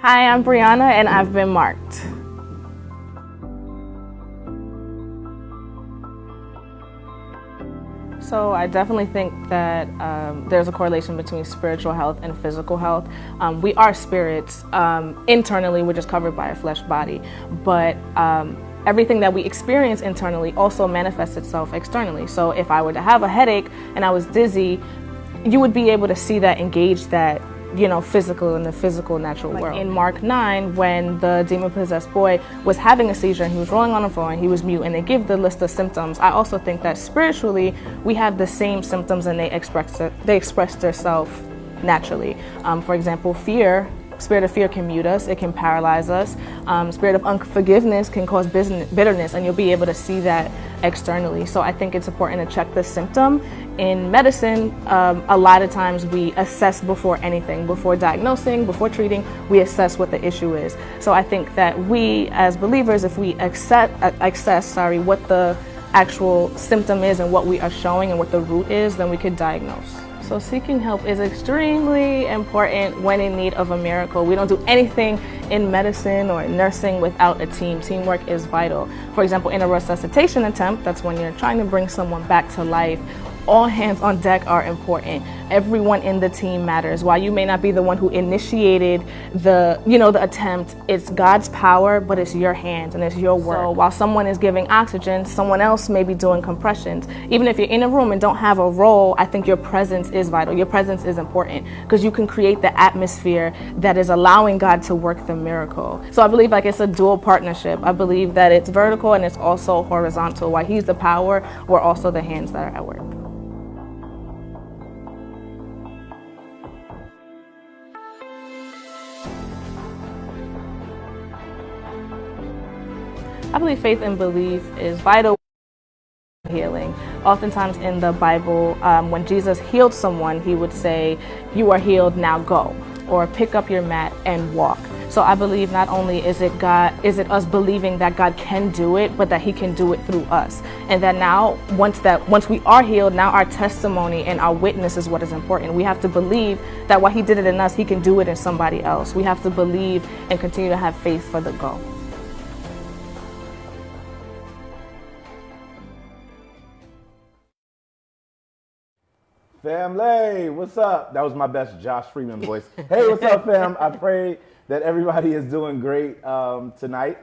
Hi, I'm Brianna, and I've been marked. So I definitely think that there's a correlation between spiritual health and physical health. We are spirits. Internally, we're just covered by a flesh body. But everything that we experience internally also manifests itself externally. So if I were to have a headache and I was dizzy, you would be able to see that, engage that, physical in the physical natural world. In Mark 9, when the demon-possessed boy was having a seizure and he was rolling on the floor and he was mute, and they give the list of symptoms, I also think that spiritually we have the same symptoms and they express themselves naturally. For example, fear. Spirit of fear can mute us, it can paralyze us. Spirit of unforgiveness can cause bitterness, and you'll be able to see that externally. So I think it's important to check the symptom. In medicine, a lot of times we assess before anything, before diagnosing, before treating, we assess what the issue is. So I think that we as believers, if we access what the actual symptom is and what we are showing and what the root is, then we could diagnose. So seeking help is extremely important when in need of a miracle. We don't do anything in medicine or nursing without a team. Teamwork is vital. For example, in a resuscitation attempt, that's when you're trying to bring someone back to life. All hands on deck are important. Everyone in the team matters. While you may not be the one who initiated the attempt, it's God's power, but it's your hands and it's your work. So while someone is giving oxygen, someone else may be doing compressions. Even if you're in a room and don't have a role, I think your presence is vital. Your presence is important because you can create the atmosphere that is allowing God to work the miracle. So I believe it's a dual partnership. I believe that it's vertical and it's also horizontal. While He's the power, we're also the hands that are at work. I believe faith and belief is vital in healing. Oftentimes in the Bible, when Jesus healed someone, He would say, "You are healed, now go," or "Pick up your mat and walk." So I believe not only is it us believing that God can do it, but that He can do it through us. And that now, once we are healed, now our testimony and our witness is what is important. We have to believe that while He did it in us, He can do it in somebody else. We have to believe and continue to have faith for the go. Family, what's up? That was my best Josh Freeman voice. Hey, what's up, fam? I pray that everybody is doing great tonight.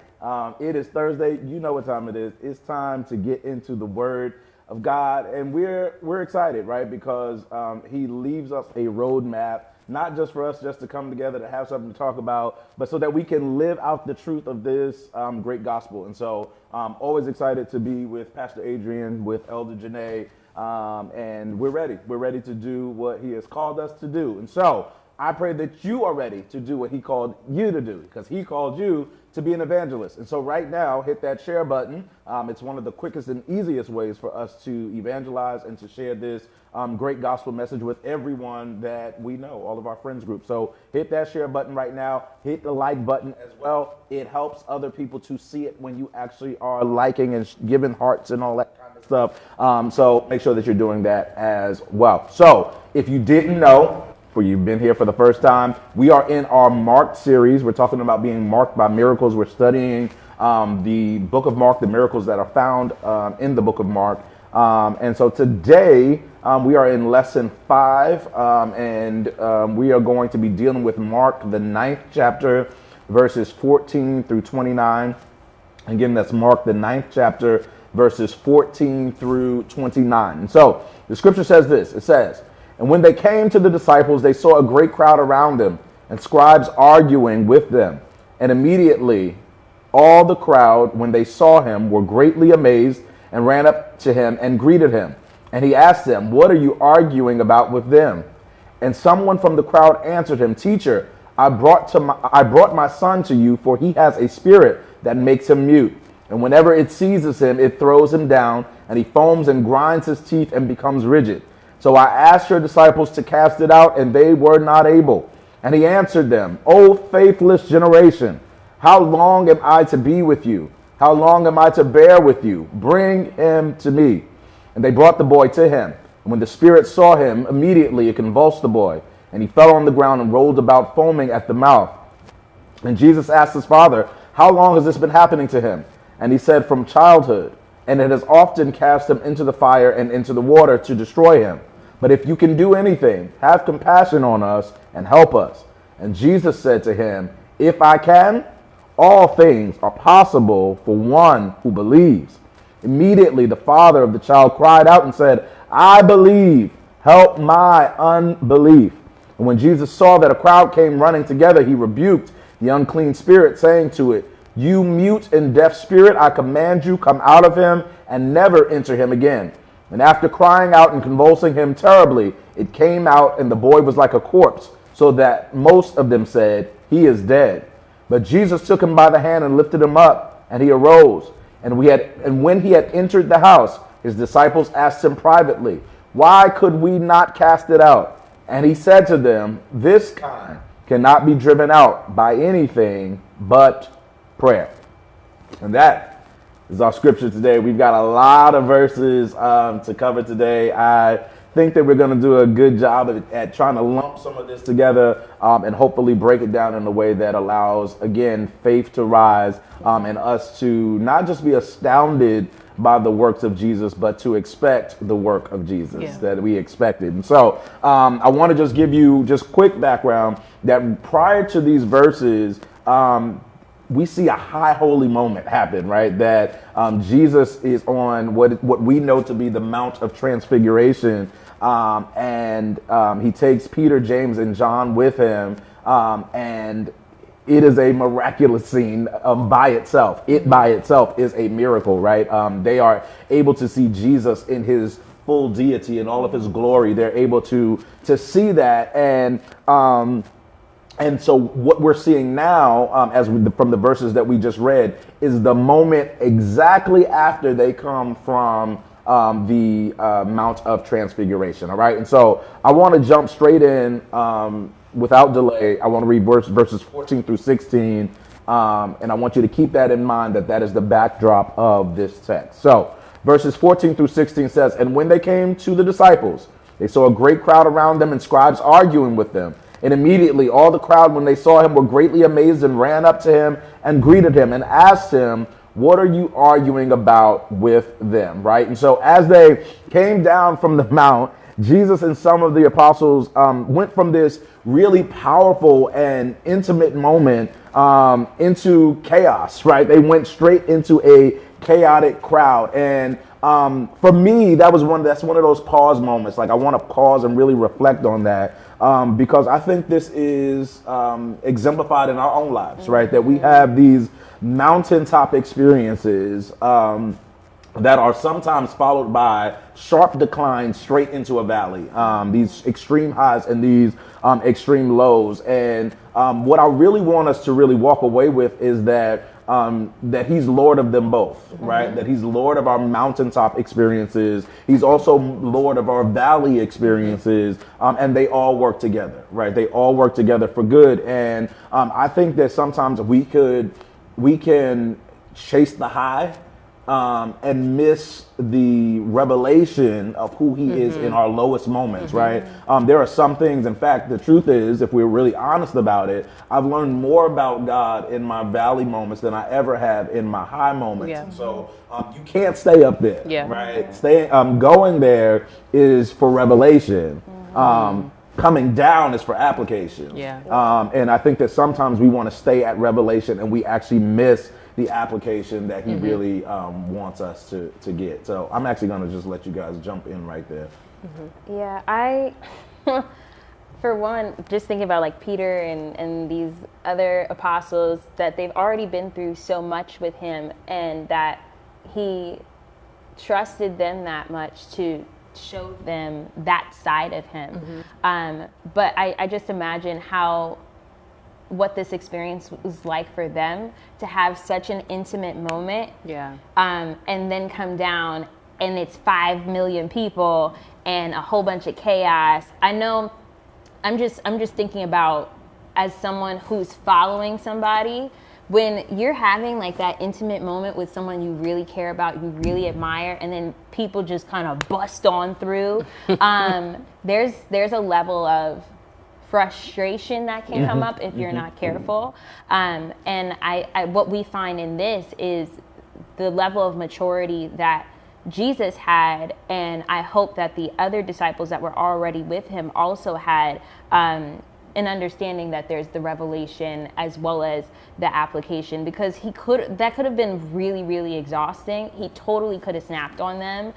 It is Thursday. You know what time it is. It's time to get into the Word of God, and we're excited, right? Because He leaves us a roadmap, not just for us just to come together to have something to talk about, but so that we can live out the truth of this great gospel. And so I'm always excited to be with Pastor Adrian, with Elder Janae. And we're ready. We're ready to do what He has called us to do. And so I pray that you are ready to do what He called you to do, because He called you to be an evangelist. And so right now, hit that share button. It's one of the quickest and easiest ways for us to evangelize and to share this great gospel message with everyone that we know, all of our friends group. So hit that share button right now. Hit the like button as well. It helps other people to see it when you actually are liking and giving hearts and all that kind of stuff. So make sure that you're doing that as well. So if you didn't know, or you've been here for the first time, we are in our Marked series. We're talking about being marked by miracles. We're studying the book of Mark, the miracles that are found in the book of Mark. And so today we are in lesson 5, and we are going to be dealing with Mark, the 9th chapter, verses 14 through 29. Again, that's Mark, the 9th chapter, verses 14 through 29. And so the scripture says this. It says, "And when they came to the disciples, they saw a great crowd around them, and scribes arguing with them. And immediately all the crowd, when they saw him, were greatly amazed, and ran up to him and greeted him. And he asked them, 'What are you arguing about with them?' And someone from the crowd answered him, 'Teacher, I brought my son to you, for he has a spirit that makes him mute. And whenever it seizes him, it throws him down, and he foams and grinds his teeth and becomes rigid. So I asked your disciples to cast it out, and they were not able.' And he answered them, 'O faithless generation, how long am I to be with you? How long am I to bear with you? Bring him to me.' And they brought the boy to him. And when the spirit saw him, immediately it convulsed the boy, and he fell on the ground and rolled about, foaming at the mouth. And Jesus asked his father, how long has this been happening to him? And he said, from childhood. And it has often cast him into the fire and into the water to destroy him. But if you can do anything, have compassion on us and help us. And Jesus said to him, if I can, all things are possible for one who believes. Immediately the father of the child cried out and said, I believe, help my unbelief. And when Jesus saw that a crowd came running together, he rebuked the unclean spirit, saying to it, you mute and deaf spirit, I command you, come out of him and never enter him again. And after crying out and convulsing him terribly, it came out, and the boy was like a corpse, so that most of them said, he is dead. But Jesus took him by the hand and lifted him up, and he arose. And when he had entered the house, his disciples asked him privately, why could we not cast it out? And he said to them, this kind cannot be driven out by anything but prayer. And that is our scripture today. We've got a lot of verses to cover today. I think that we're going to do a good job at trying to lump some of this together and hopefully break it down in a way that allows, again, faith to rise and us to not just be astounded by the works of Jesus, but to expect the work of Jesus that we expected. And so I want to just give you just quick background that prior to these verses, we see a high holy moment happen, right? That Jesus is on what we know to be the Mount of Transfiguration, and he takes Peter, James, and John with him, and it is a miraculous scene by itself. It by itself is a miracle, right? They are able to see Jesus in his full deity and all of his glory. They're able to see that, and so what we're seeing now, from the verses that we just read, is the moment exactly after they come from the Mount of Transfiguration. All right, and so I want to jump straight in without delay. I want to read verses 14 through 16, and I want you to keep that in mind, that is the backdrop of this text. So verses 14 through 16 says, and when they came to the disciples, they saw a great crowd around them and scribes arguing with them. And immediately all the crowd, when they saw him, were greatly amazed and ran up to him and greeted him and asked him, what are you arguing about with them? Right? And so as they came down from the mount, Jesus and some of the apostles went from this really powerful and intimate moment into chaos, right? They went straight into a chaotic crowd. And for me, that's one of those pause moments. Like, I want to pause and really reflect on that. Because I think this is exemplified in our own lives, right? That we have these mountaintop experiences that are sometimes followed by sharp declines straight into a valley, these extreme highs and these extreme lows. And what I really want us to really walk away with is that he's Lord of them both, right? That he's Lord of our mountaintop experiences. He's also Lord of our valley experiences. And they all work together, right? They all work together for good. And I think that sometimes we can chase the high and miss the revelation of who he is in our lowest moments, right? There are some things, in fact, the truth is, if we're really honest about it, I've learned more about God in my valley moments than I ever have in my high moments. Yeah. And so you can't stay up there, right? Going there is for revelation. Coming down is for application. And I think that sometimes we want to stay at revelation and we actually miss the application that he really wants us to get. So I'm actually going to just let you guys jump in right there. Yeah, I, for one, just thinking about like Peter and these other apostles, that they've already been through so much with him and that he trusted them that much to show them that side of him. But I just imagine what this experience was like for them to have such an intimate moment, and then come down and it's 5 million people and a whole bunch of chaos. I know, I'm just thinking about, as someone who's following somebody, when you're having like that intimate moment with someone you really care about, you really admire, and then people just kind of bust on through, there's a level of frustration that can come up if you're not careful. And I what we find in this is the level of maturity that Jesus had, and I hope that the other disciples that were already with him also had, an understanding that there's the revelation as well as the application, because that could have been really, really exhausting. He totally could have snapped on them.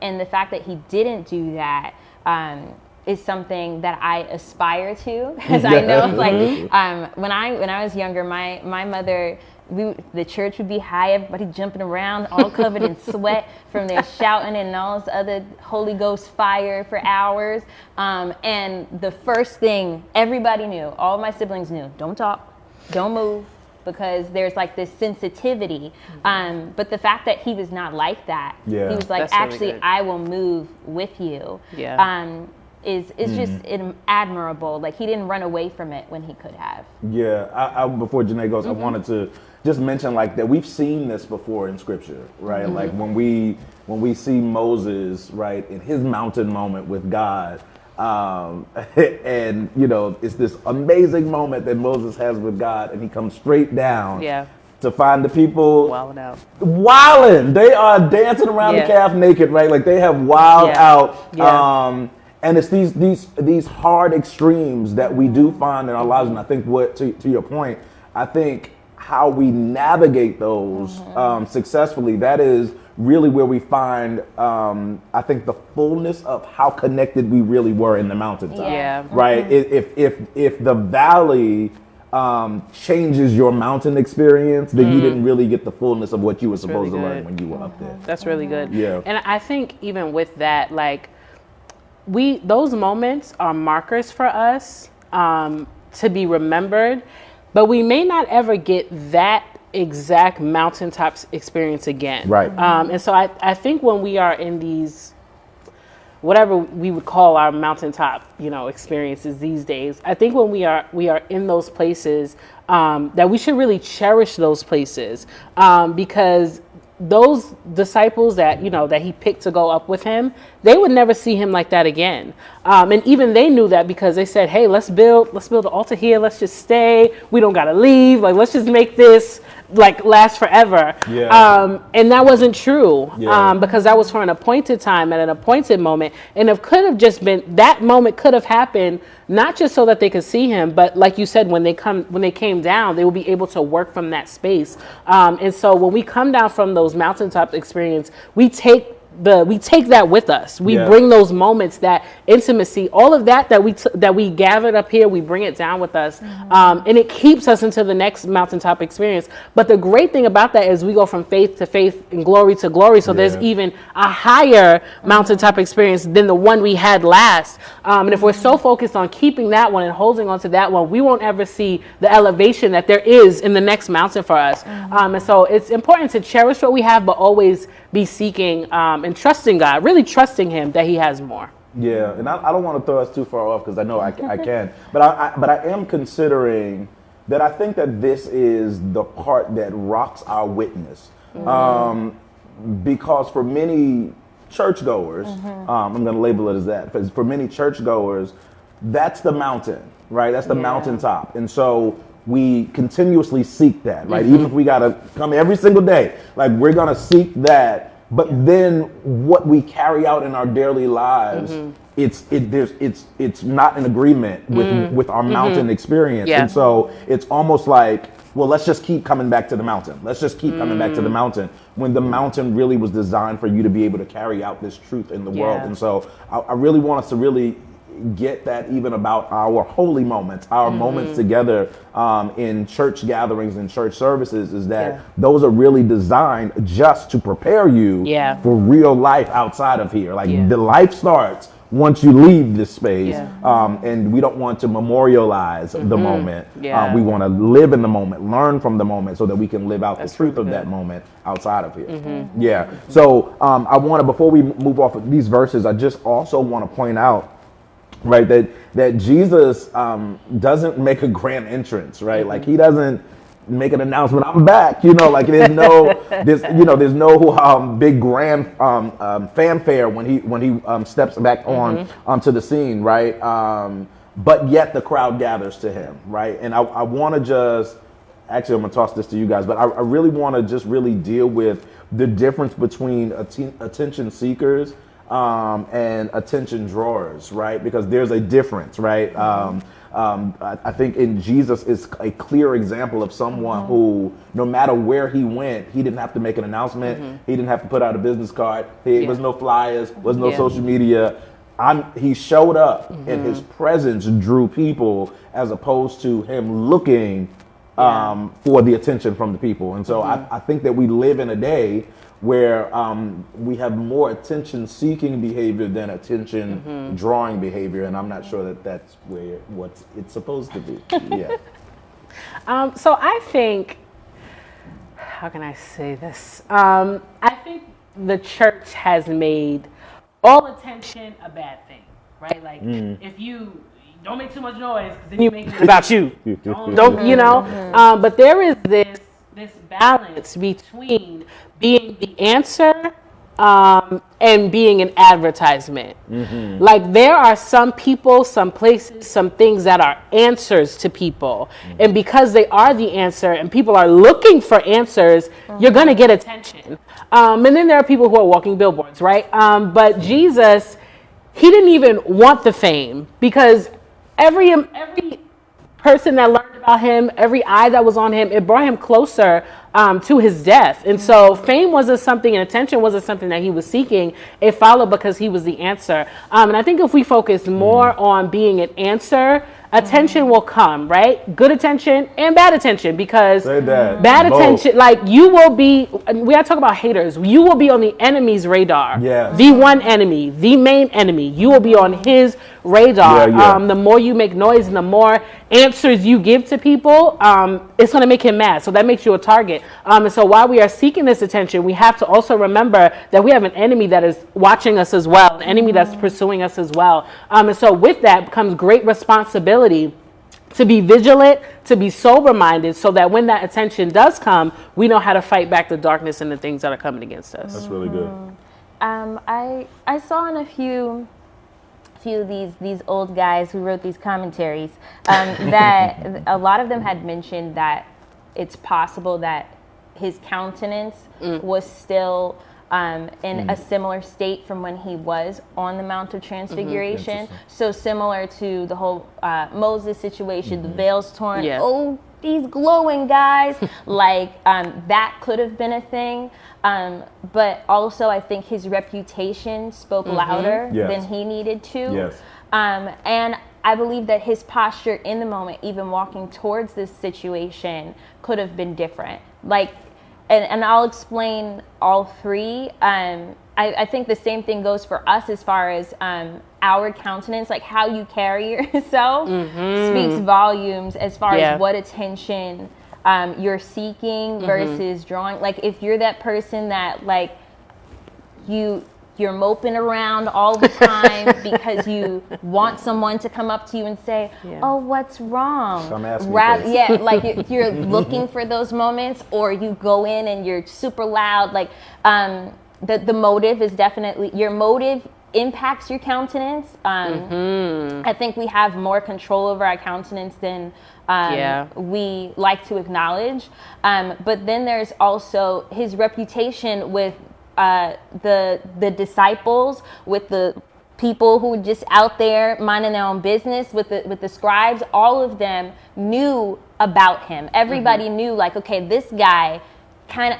And the fact that he didn't do that is something that I aspire to, because I know, like, when I was younger, my mother, the church would be high, everybody jumping around, all covered in sweat from their shouting and all this other Holy Ghost fire for hours. And the first thing everybody knew, all my siblings knew, don't talk, don't move, because there's like this sensitivity. But the fact that he was not like that, he was like, That's actually, really good. I will move with you. Is just admirable. Like, he didn't run away from it when he could have. I before Janae goes, I wanted to just mention, like, that we've seen this before in Scripture, right? Like when we see Moses, right, in his mountain moment with God, and it's this amazing moment that Moses has with God, and he comes straight down to find the people wilding. They are dancing around the calf naked, right? Like, they have wild out. And it's these hard extremes that we do find in our lives. And I think to your point, I think how we navigate those successfully, that is really where we find, I think, the fullness of how connected we really were in the mountaintop. Right? If the valley changes your mountain experience, then you didn't really get the fullness of what you were supposed to learn when you were up there. That's really good. Yeah. And I think even with that, like, those moments are markers for us to be remembered, but we may not ever get that exact mountaintop experience again. Right. And so I think when we are in these, whatever we would call our mountaintop, experiences these days, I think when we are in those places, that we should really cherish those places, because those disciples that he picked to go up with him, they would never see him like that again. And even they knew that, because they said, hey, let's build an altar here. Let's just stay. We don't got to leave. Like, let's just make this like last forever. And that wasn't true, because that was for an appointed time at an appointed moment. And it could have just been, that moment could have happened not just so that they could see him, but like you said, when they came down, they will be able to work from that space. And so when we come down from those mountaintop experience, we take that with us. We bring those moments, that intimacy, all of that we gathered up here, we bring it down with us. And it keeps us into the next mountaintop experience. But the great thing about that is we go from faith to faith and glory to glory. So there's even a higher mountaintop experience than the one we had last. And if we're so focused on keeping that one and holding on to that one, we won't ever see the elevation that there is in the next mountain for us. And so it's important to cherish what we have, but always be seeking and trusting God, really trusting him that he has more. Yeah, and I don't want to throw us too far off, because I know I can, but I am considering that I think that this is the part that rocks our witness, because for many churchgoers, I'm going to label it as that, because for many churchgoers, that's the mountain, right? That's the mountaintop, and so we continuously seek that, right? Even if we got to come every single day, like, we're going to seek that. But then what we carry out in our daily lives, it's not in agreement with our mountain experience. And so it's almost like, well, let's just keep coming back to the mountain. Let's just keep coming back to the mountain, when the mountain really was designed for you to be able to carry out this truth in the world. And so I really want us to really get that even about our holy moments, our moments together in church gatherings and church services, is that those are really designed just to prepare you for real life outside of here. Like, the life starts once you leave this space, and we don't want to memorialize the moment. We want to live in the moment, learn from the moment, so that we can live out the truth of that moment outside of here. So I want to, before we move off of these verses, I just also want to point out, right, that Jesus doesn't make a grand entrance, right? Like, he doesn't make an announcement, I'm back, like, there's no big grand fanfare when he steps back onto the scene, right? but yet the crowd gathers to him, right? And I want to just, actually I'm going to toss this to you guys, but I really want to just really deal with the difference between attention seekers and attention drawers, right? Because there's a difference, right? I think in Jesus is a clear example of someone who, no matter where he went, he didn't have to make an announcement. He didn't have to put out a business card. There was no flyers, was no social media. He showed up and his presence drew people as opposed to him looking for the attention from the people. And so I think that we live in a day where we have more attention-seeking behavior than attention-drawing behavior, and I'm not sure that that's what it's supposed to be. Yeah. So I think, how can I say this? I think the church has made all attention a bad thing, right? Like if you don't make too much noise, because then you make it about you. Don't you know? But there is this balance between being the answer and being an advertisement. Like there are some people, some places, some things that are answers to people. And because they are the answer and people are looking for answers, you're going to get attention. And then there are people who are walking billboards, right? But Jesus, he didn't even want the fame, because every person that learned about him, every eye that was on him, it brought him closer to his death. And so fame wasn't something, and attention wasn't something that he was seeking. It followed because he was the answer. And I think if we focus more on being an answer, attention will come, right? Good attention and bad attention, because bad attention, like you will be, we gotta talk about haters. You will be on the enemy's radar. The one enemy, the main enemy. You will be on his radar. The more you make noise and the more answers you give to people, it's going to make him mad. So that makes you a target. And so while we are seeking this attention, we have to also remember that we have an enemy that is watching us as well, an enemy that's pursuing us as well. And so with that comes great responsibility to be vigilant, to be sober-minded, so that when that attention does come, we know how to fight back the darkness and the things that are coming against us. That's really good. I saw in a few of these old guys who wrote these commentaries that a lot of them had mentioned that it's possible that his countenance was still in a similar state from when he was on the Mount of Transfiguration. So similar to the whole Moses situation, the veils torn. Oh, these glowing guys. Like that could have been a thing. But also I think his reputation spoke louder than he needed to. And I believe that his posture in the moment, even walking towards this situation, could have been different. Like, and I'll explain all three. I think the same thing goes for us as far as our countenance, like how you carry yourself speaks volumes as far as what attention you're seeking versus drawing. Like if you're that person that like you're moping around all the time because you want someone to come up to you and say, oh, what's wrong? Come ask me like you're looking for those moments, or you go in and you're super loud. Like the motive is definitely, your motive impacts your countenance. I think we have more control over our countenance than we like to acknowledge. But then there's also his reputation with the disciples, with the people who were just out there minding their own business, with the scribes. All of them knew about him. Everybody knew, like, okay, this guy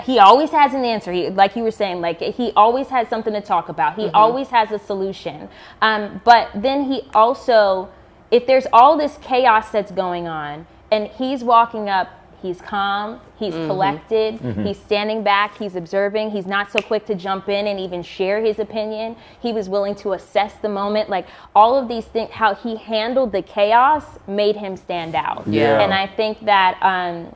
he always has an answer. Like you were saying, like he always has something to talk about. He always has a solution. But then he also, if there's all this chaos that's going on and he's walking up, he's calm, he's collected, he's standing back, he's observing, he's not so quick to jump in and even share his opinion. He was willing to assess the moment. Like all of these things, how he handled the chaos made him stand out. And I think that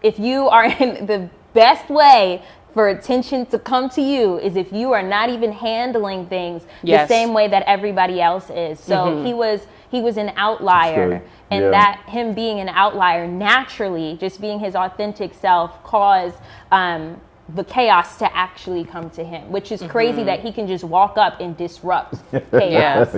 if you are in the best way for attention to come to you is if you are not even handling things the same way that everybody else is. So he was an outlier, and that him being an outlier naturally, just being his authentic self, caused the chaos to actually come to him, which is crazy that he can just walk up and disrupt chaos.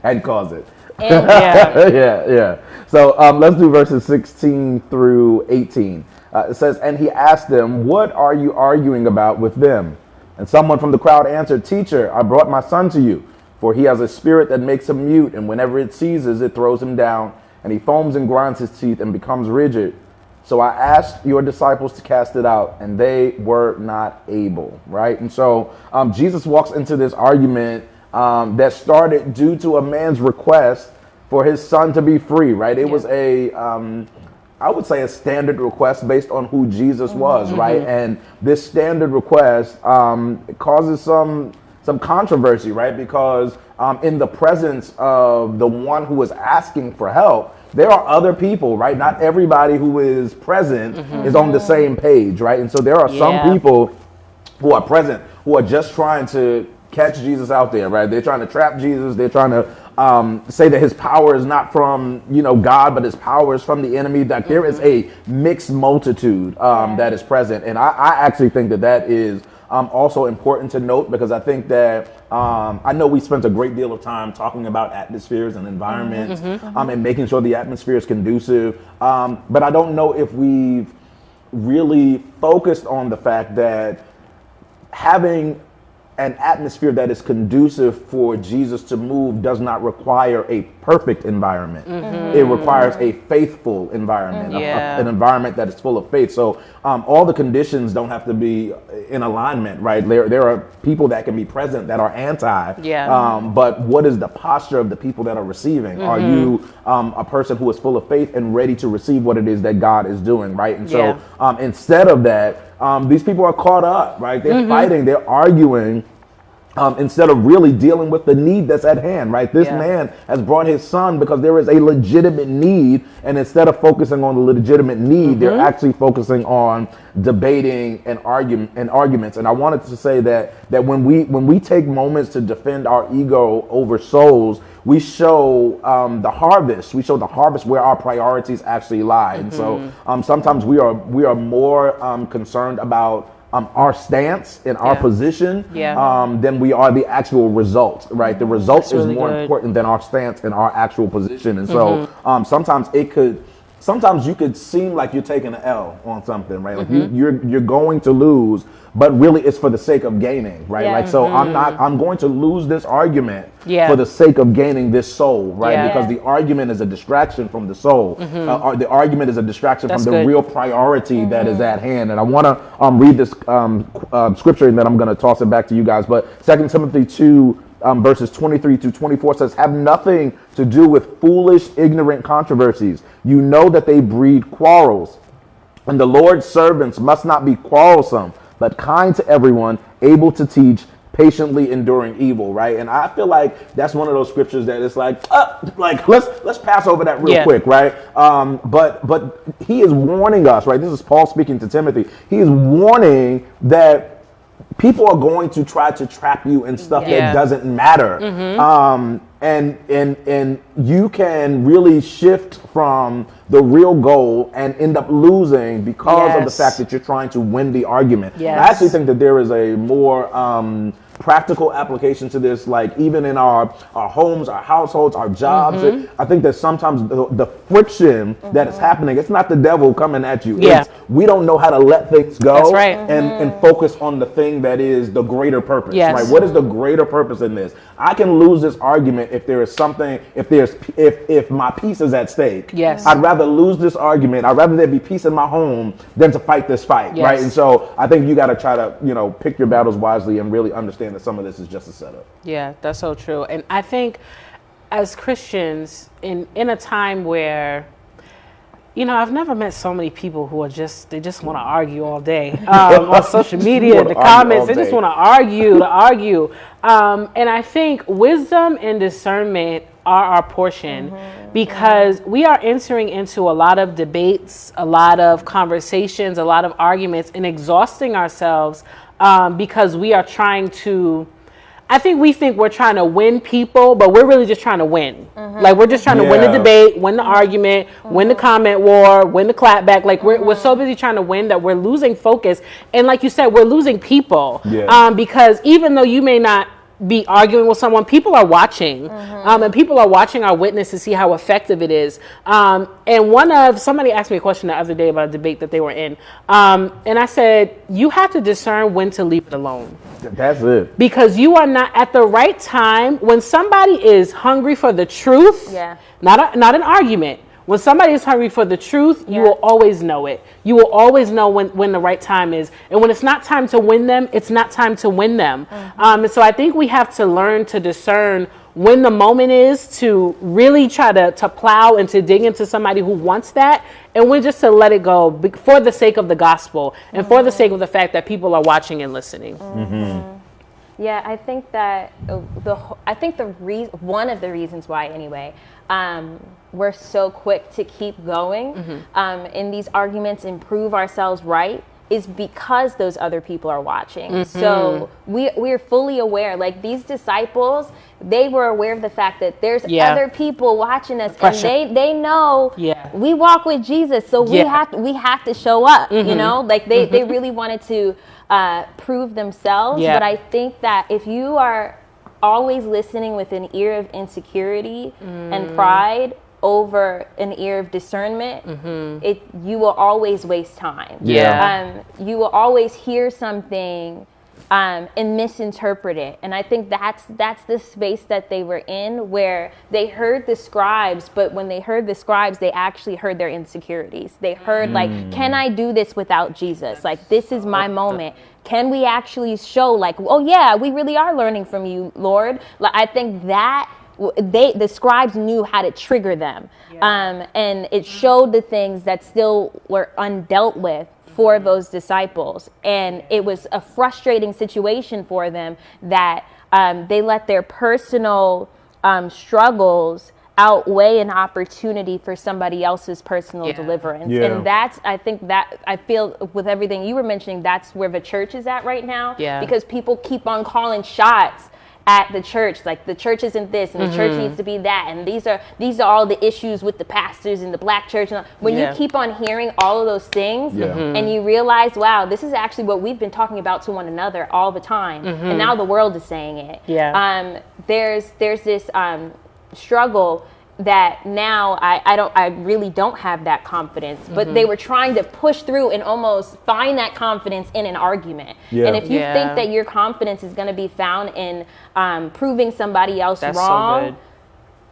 And cause it. And Yeah. So let's do verses 16 through 18. It says, and he asked them, what are you arguing about with them? And someone from the crowd answered, Teacher, I brought my son to you, for he has a spirit that makes him mute, and whenever it seizes, it throws him down, and he foams and grinds his teeth and becomes rigid. So I asked your disciples to cast it out, and they were not able, right? And so Jesus walks into this argument that started due to a man's request for his son to be free, right? It was I would say a standard request based on who Jesus was, right? And this standard request causes some controversy, right? Because in the presence of the one who is asking for help, there are other people, right? Not everybody who is present is on the same page, right? And so there are some people who are present who are just trying to catch Jesus out there, right? They're trying to trap Jesus. They're trying to say that his power is not from, God, but his power is from the enemy. That there is a mixed multitude that is present. And I actually think that is also important to note, because I think that I know we spent a great deal of time talking about atmospheres and environments and making sure the atmosphere is conducive. But I don't know if we've really focused on the fact that having an atmosphere that is conducive for Jesus to move does not require a perfect environment. It requires a faithful environment, an environment that is full of faith. So all the conditions don't have to be in alignment, right? There are people that can be present that are anti, but what is the posture of the people that are receiving? Are you a person who is full of faith and ready to receive what it is that God is doing, right? And so instead of that, these people are caught up, right? They're fighting, they're arguing, instead of really dealing with the need that's at hand, right? This man has brought his son because there is a legitimate need, and instead of focusing on the legitimate need, they're actually focusing on debating and arguments. And I wanted to say that when we take moments to defend our ego over souls, we show the harvest. We show the harvest where our priorities actually lie. And so sometimes we are more concerned about our stance and our position than we are the actual result, right? The result is more important than our stance and our actual position. And so sometimes you could seem like you're taking an L on something, right? Like you're going to lose, but really it's for the sake of gaining, right? Like, so I'm going to lose this argument for the sake of gaining this soul, right? Because the argument is a distraction from the soul. The argument is a distraction from the real priority that is at hand. And I want to read this scripture, and then I'm going to toss it back to you guys. But 2 Timothy 2, verses 23 to 24 says, have nothing to do with foolish, ignorant controversies. You know that they breed quarrels. And the Lord's servants must not be quarrelsome, but kind to everyone, able to teach, patiently enduring evil, right? And I feel like that's one of those scriptures that it's like let's pass over that real quick, right? But he is warning us, right? This is Paul speaking to Timothy. He is warning that people are going to try to trap you in stuff that doesn't matter. And you can really shift from the real goal and end up losing because of the fact that you're trying to win the argument. I actually think that there is a more practical application to this, like even in our homes, our households, our jobs. I think that sometimes the friction that is happening, it's not the devil coming at you. It's, we don't know how to let things go and focus on the thing that is the greater purpose, right? What is the greater purpose in this? I can lose this argument if there is something, if my peace is at stake. I'd rather lose this argument. I'd rather there be peace in my home than to fight this fight, right? And so I think you got to try to, pick your battles wisely and really understand that some of this is just a setup. Yeah, that's so true. And I think as Christians in a time where, I've never met so many people who they just want to argue all day on social media, the comments, they just want to argue. And I think wisdom and discernment are our portion because we are entering into a lot of debates, a lot of conversations, a lot of arguments, and exhausting ourselves because we are trying to, we think we're trying to win people, but we're really just trying to win. Like we're just trying to win the debate, win the argument, win the comment war, win the clapback. Like we're so busy trying to win that we're losing focus. And like you said, we're losing people because even though you may not be arguing with someone, people are watching, and people are watching our witness to see how effective it is. And somebody asked me a question the other day about a debate that they were in, and I said, you have to discern when to leave it alone. That's it. Because you are not at the right time when somebody is hungry for the truth. Yeah. Not an argument. When somebody is hungry for the truth, you will always know it. You will always know when the right time is. And when it's not time to win them, it's not time to win them. And so I think we have to learn to discern when the moment is to really try to plow and to dig into somebody who wants that, and when just to let it go for the sake of the gospel and for the sake of the fact that people are watching and listening. Yeah, I think that one of the reasons why, anyway, we're so quick to keep going in these arguments and prove ourselves right is because those other people are watching. So we're fully aware, like these disciples, they were aware of the fact that there's other people watching us, and they know we walk with Jesus, so we have to show up. You know, like they really wanted to prove themselves. But I think that if you are always listening with an ear of insecurity and pride over an ear of discernment, you will always waste time. You will always hear something and misinterpret it. And I think that's the space that they were in, where they heard the scribes, but when they heard the scribes, they actually heard their insecurities. They heard like, can I do this without Jesus? Like, this is my moment. Can we actually show like, oh yeah, we really are learning from you, Lord? Like, I think that the scribes knew how to trigger them, and it showed the things that still were undealt with for those disciples, and it was a frustrating situation for them that they let their personal struggles outweigh an opportunity for somebody else's personal deliverance. And I think that I feel with everything you were mentioning, that's where the church is at right now, because people keep on calling shots at the church, like the church isn't this and the church needs to be that, and these are all the issues with the pastors in the black church. And when you keep on hearing all of those things and you realize, wow, this is actually what we've been talking about to one another all the time, and now the world is saying it. There's this struggle that now I really don't have that confidence, but they were trying to push through and almost find that confidence in an argument. And if you think that your confidence is going to be found in proving somebody else wrong,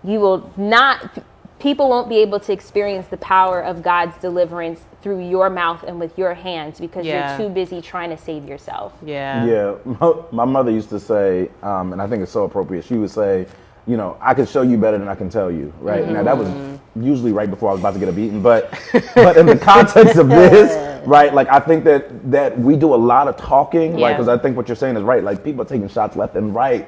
you will not. People won't be able to experience the power of God's deliverance through your mouth and with your hands, because you're too busy trying to save yourself. My mother used to say, and I think it's so appropriate, she would say, you know, I can show you better than I can tell you, right? Now that was usually right before I was about to get a beating, but in the context of this, right? Like, I think that we do a lot of talking, right? Because I think what you're saying is right. Like, people are taking shots left and right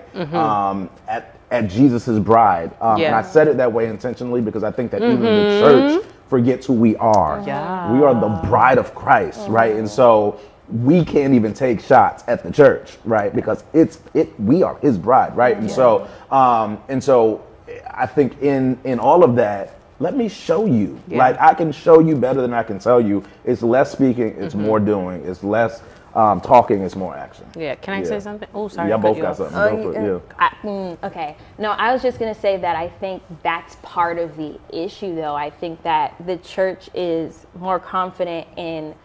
at Jesus's bride, and I said it that way intentionally because I think that even the church forgets who we are. We are the bride of Christ, right? And so we can't even take shots at the church, right? Because we are his bride, right? And so I think in all of that, let me show you. Like, I can show you better than I can tell you. It's less speaking, it's more doing. It's less talking, it's more action. Can I say something? Oh, sorry. Y'all both got something. Go for it. Okay. No, I was just going to say that I think that's part of the issue, though. I think that the church is more confident in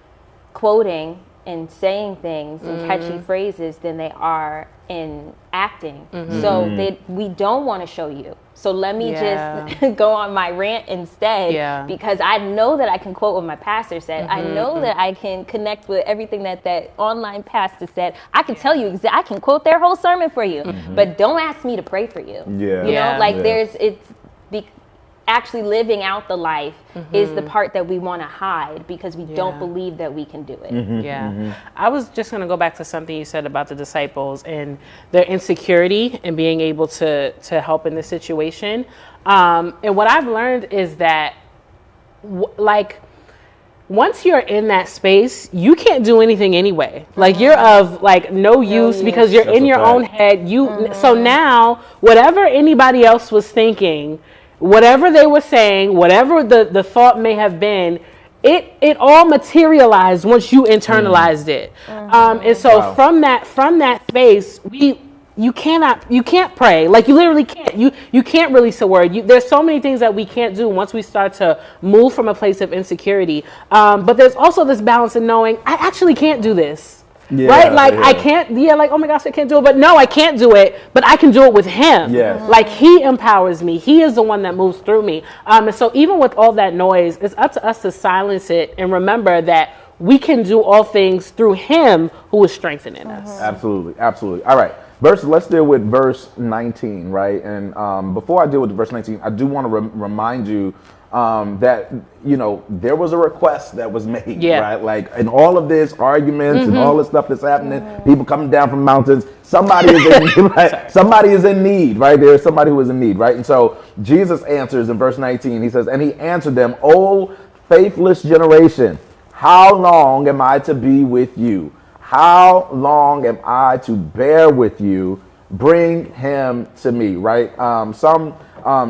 quoting and saying things and catchy phrases than they are in acting. So we don't want to show you. So let me just go on my rant instead, because I know that I can quote what my pastor said. I know that I can connect with everything that online pastor said. I can tell you, I can quote their whole sermon for you, but don't ask me to pray for you. You know, like actually living out the life is the part that we want to hide, because we don't believe that we can do it. I was just going to go back to something you said about the disciples and their insecurity and being able to help in this situation. And what I've learned is that like, once you're in that space, you can't do anything anyway. Like, you're of like no use because you're in your own head. So now whatever anybody else was thinking, whatever they were saying, whatever the thought may have been, it all materialized once you internalized it. And so from that space, you can't pray. Like, you literally can't. You can't release a word. There's so many things that we can't do once we start to move from a place of insecurity. But there's also this balance in knowing I actually can't do this. Yeah, right? Like, yeah. I can't, like, oh my gosh, I can't do it. But no, I can't do it, but I can do it with him. Yes. Like, he empowers me. He is the one that moves through me. And so even with all that noise, it's up to us to silence it and remember that we can do all things through him who is strengthening us. Absolutely, absolutely. All right. Let's deal with verse 19, right? And before I deal with verse 19, I do want to remind you that, there was a request that was made, right? Like, in all of this arguments and all this stuff that's happening, people coming down from mountains, somebody is in need, right? Somebody is in need, right? There's somebody who is in need, right? And so Jesus answers in verse 19, he says, and he answered them, "O faithless generation, how long am I to be with you? How long am I to bear with you? Bring him to me," right? Some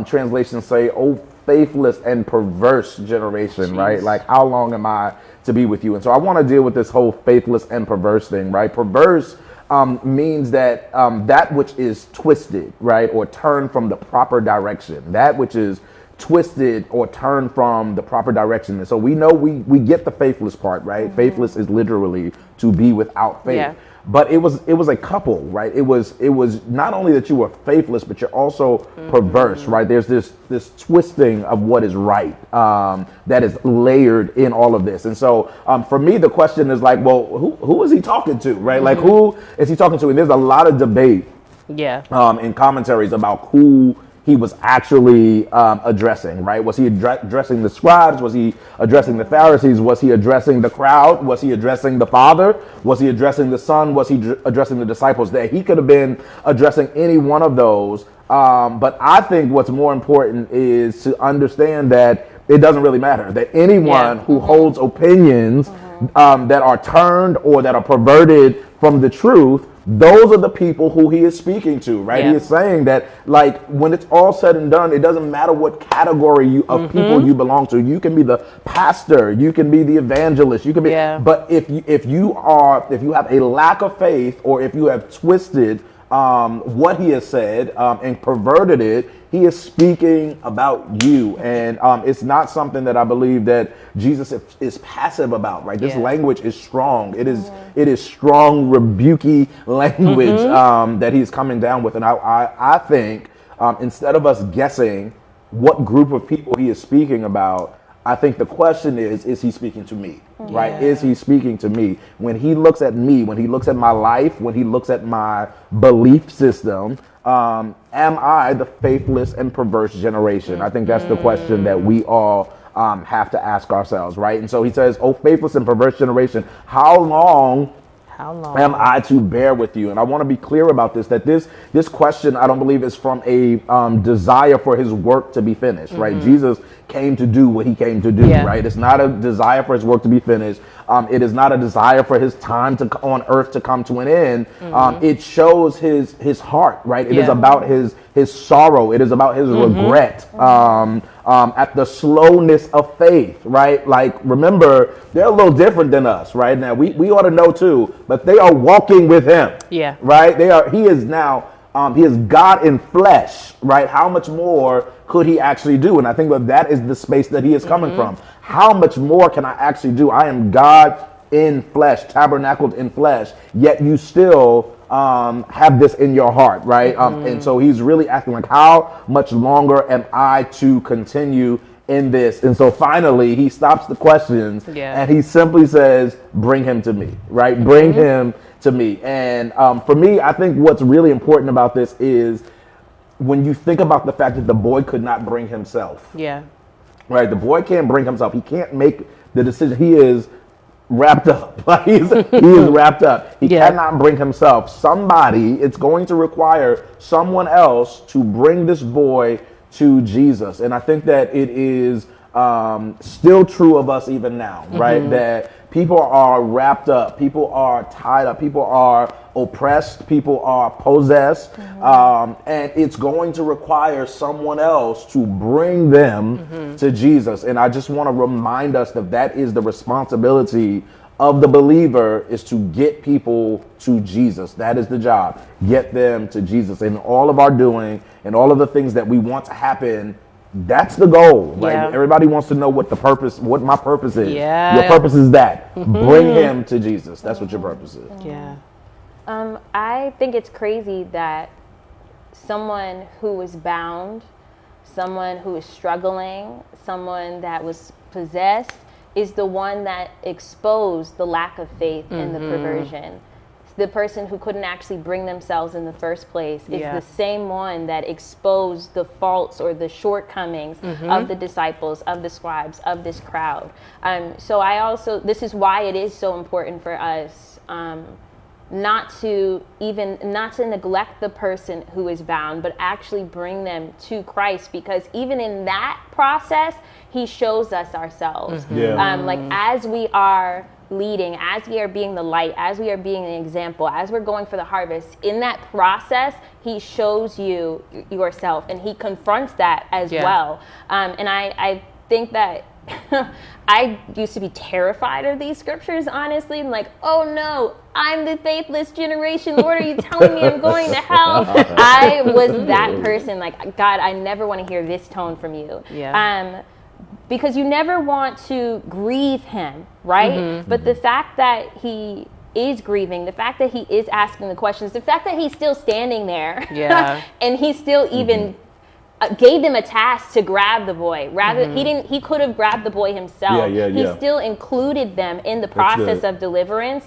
translations say, "Oh, faithless and perverse generation," right? Like, how long am I to be with you? And so I want to deal with this whole faithless and perverse thing, right? Perverse means that that which is twisted, right? Or turned from the proper direction. That which is twisted or turned from the proper direction. And so we know we get the faithless part, right? Faithless is literally to be without faith. Yeah. But it was a couple, right? It was not only that you were faithless, but you're also perverse, right? There's this twisting of what is right that is layered in all of this. And so for me, the question is like, well, who is he talking to, right? Like, who is he talking to? And there's a lot of debate in commentaries about who he was actually addressing, right? Was he addressing the scribes? Was he addressing the Pharisees? Was he addressing the crowd? Was he addressing the Father? Was he addressing the Son? Was he addressing the disciples? That he could have been addressing any one of those. But I think what's more important is to understand that it doesn't really matter. That anyone who holds opinions that are turned or that are perverted from the truth, those are the people who he is speaking to, right? He is saying that, like, when it's all said and done, it doesn't matter what category of people you belong to. You can be the pastor, you can be the evangelist, you can be. But if you have a lack of faith, or if you have twisted what he has said and perverted it, he is speaking about you. And it's not something that I believe that Jesus is passive about, right? This language is strong. It is strong, rebuky language that he's coming down with. And I think instead of us guessing what group of people he is speaking about, I think the question is he speaking to me, right? Is he speaking to me? When he looks at me, when he looks at my life, when he looks at my belief system, am I the faithless and perverse generation? I think that's the question that we all have to ask ourselves, right? And so he says, "Oh, faithless and perverse generation, how long am I to bear with you?" And I want to be clear about this, that this question, I don't believe, is from a desire for his work to be finished, right? Jesus came to do what he came to do, right? It's not a desire for his work to be finished. It is not a desire for his time on earth to come to an end. It shows his heart, right? It is about his sorrow. It is about his regret at the slowness of faith, right? Like, remember, they're a little different than us, right? Now, we ought to know too, but they are walking with him, right? He is God in flesh, right? How much more could he actually do? And I think that is the space that he is coming from. How much more can I actually do? I am God in flesh, tabernacled in flesh, yet you still have this in your heart, right? And so he's really asking, like, how much longer am I to continue in this? And so finally he stops the questions and he simply says, "Bring him to me," right? Bring him to me. And for me, I think what's really important about this is when you think about the fact that the boy could not bring himself. Right? The boy can't bring himself. He can't make the decision. He is wrapped up. He is wrapped up. He cannot bring himself. It's going to require someone else to bring this boy to Jesus. And I think that it is still true of us even now, right? That people are wrapped up, people are tied up, people are oppressed, people are possessed, and it's going to require someone else to bring them to Jesus. And I just want to remind us that is the responsibility of the believer is to get people to Jesus. That is the job. Get them to Jesus. In all of our doing and all of the things that we want to happen, that's the goal. Like everybody wants to know what my purpose is. Yeah. Your purpose is that. Bring him to Jesus. That's what your purpose is. Yeah. I think it's crazy that someone who was bound, someone who is struggling, someone that was possessed is the one that exposed the lack of faith and the perversion. The person who couldn't actually bring themselves in the first place is the same one that exposed the faults or the shortcomings of the disciples, of the scribes, of this crowd. So this is why it is so important for us not to neglect the person who is bound, but actually bring them to Christ, because even in that process, he shows us ourselves. Like as we are leading, as we are being the light, as we are being an example, as we're going for the harvest, in that process, he shows you yourself and he confronts that as well. And I think that I used to be terrified of these scriptures, honestly. I'm like, oh no, I'm the faithless generation. Lord, are you telling me I'm going to hell? I was that person. Like, God, I never want to hear this tone from you. Because you never want to grieve him, right? But the fact that he is grieving, the fact that he is asking the questions, the fact that he's still standing there, and he still even gave them a task to grab the boy. Rather, he could have grabbed the boy himself. He still included them in the process of deliverance.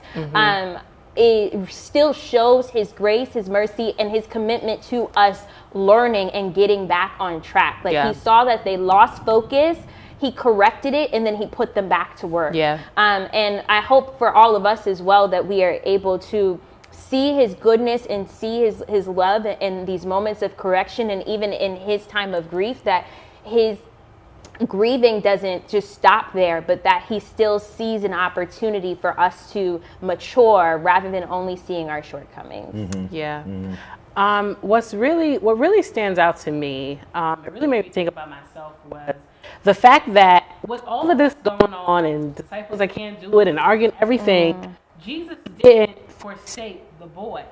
It still shows his grace, his mercy, and his commitment to us learning and getting back on track. Like he saw that they lost focus, he corrected it, and then he put them back to work. And I hope for all of us as well that we are able to see his goodness and see his love in these moments of correction, and even in his time of grief, that his grieving doesn't just stop there, but that he still sees an opportunity for us to mature rather than only seeing our shortcomings. What really stands out to me, it really made me think about myself, was the fact that with all of this going on and disciples that can't do it and arguing everything, Jesus didn't forsake the boy.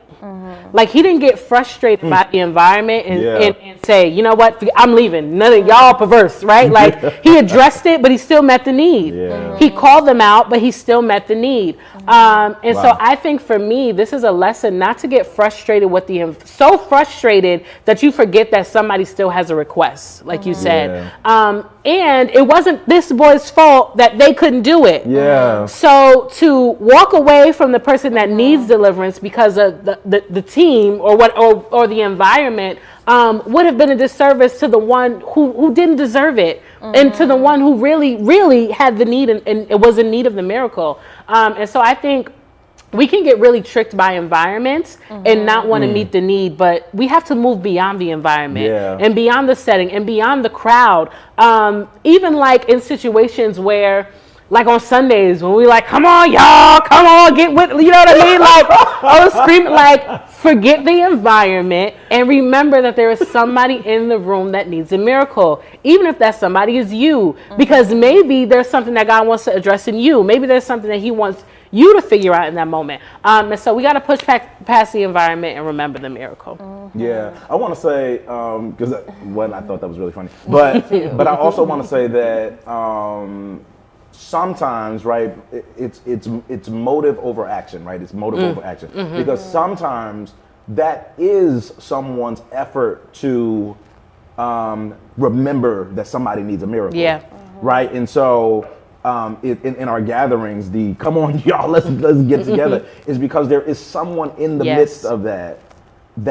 Like, he didn't get frustrated by the environment and say, you know what, I'm leaving. None of y'all perverse, right? Like, he addressed it, but he still met the need. He called them out, but he still met the need. So I think for me, this is a lesson not to get frustrated with so frustrated that you forget that somebody still has a request, like you said. And it wasn't this boy's fault that they couldn't do it. So to walk away from the person that needs deliverance because of the team or the environment would have been a disservice to the one who didn't deserve it, and to the one who really had the need and it was in need of the miracle. And so I think we can get really tricked by environments and not want to meet the need, but we have to move beyond the environment and beyond the setting and beyond the crowd. Even like in situations where, like on Sundays when we like, come on, y'all, come on, get with, you know what I mean? Like, I was screaming, like, forget the environment and remember that there is somebody in the room that needs a miracle, even if that somebody is you, because maybe there's something that God wants to address in you. Maybe there's something that he wants you to figure out in that moment. And so we got to push past the environment and remember the miracle. I want to say, because I thought that was really funny, but I also want to say that sometimes, right, it's motive over action, right? It's motive over action, because sometimes that is someone's effort to remember that somebody needs a miracle, right? And so in our gatherings, the come on, y'all, let's get together, is because there is someone in the midst of that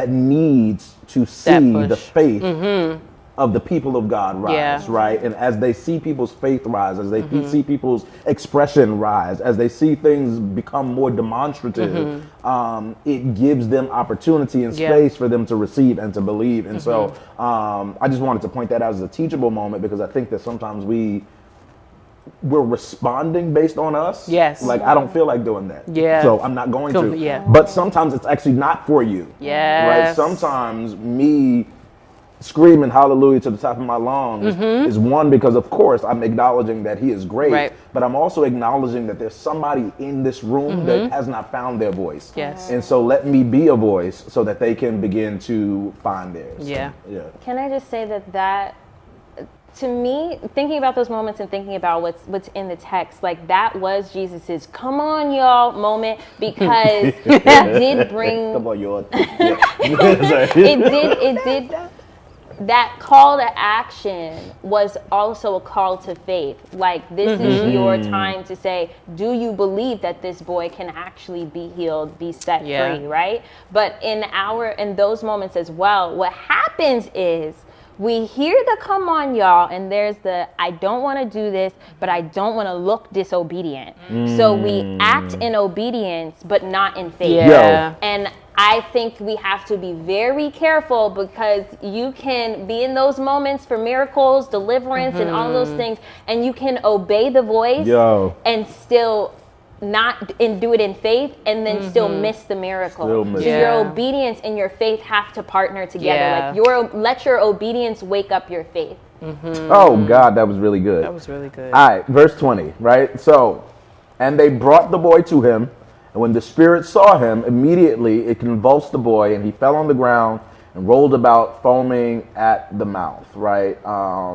needs to see the faith of the people of God rise, right? And as they see people's faith rise, as they see people's expression rise, as they see things become more demonstrative, it gives them opportunity and space for them to receive and to believe. And so I just wanted to point that out as a teachable moment, because I think that sometimes we're responding based on us. Like, I don't feel like doing that. So I'm not going to. But sometimes it's actually not for you. Right? Sometimes me screaming hallelujah to the top of my lungs is one, because of course I'm acknowledging that he is great, Right. but I'm also acknowledging that there's somebody in this room that has not found their voice. Yes. And so let me be a voice so that they can begin to find theirs. Yeah. Yeah. Can I just say that to me, thinking about those moments and thinking about what's in the text, like that was Jesus's "come on, y'all" moment, because it did bring. Come on, y'all. It did. That call to action was also a call to faith. Like, this is your time to say, do you believe that this boy can actually be healed, be set free, right? But in those moments as well, what happens is we hear the "come on, y'all," and there's the "I don't want to do this, but I don't want to look disobedient." So we act in obedience, but not in faith. Yeah. And I think we have to be very careful, because you can be in those moments for miracles, deliverance, and all those things, and you can obey the voice and still do it in faith, and then still miss the miracle. So your obedience and your faith have to partner together. Like let your obedience wake up your faith. Oh God, that was really good. That was really good. All right, verse 20, right? So, and they brought the boy to him, and when the spirit saw him, immediately it convulsed the boy, and he fell on the ground and rolled about, foaming at the mouth, right? I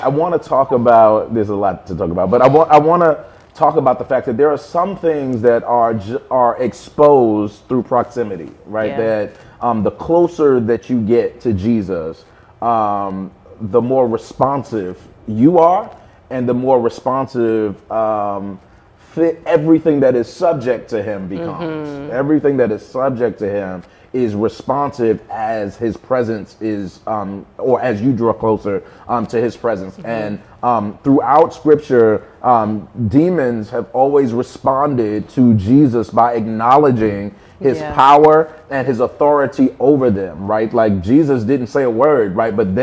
want to talk about, there's a lot to talk about, but I want to talk about the fact that there are some things that are exposed through proximity, right? That the closer that you get to Jesus, the more responsive you are, and the more responsive everything that is subject to him becomes. Everything that is subject to him is responsive as his presence is, or as you draw closer to his presence. And throughout Scripture, demons have always responded to Jesus by acknowledging his power and his authority over them, right? Like, Jesus didn't say a word, right? But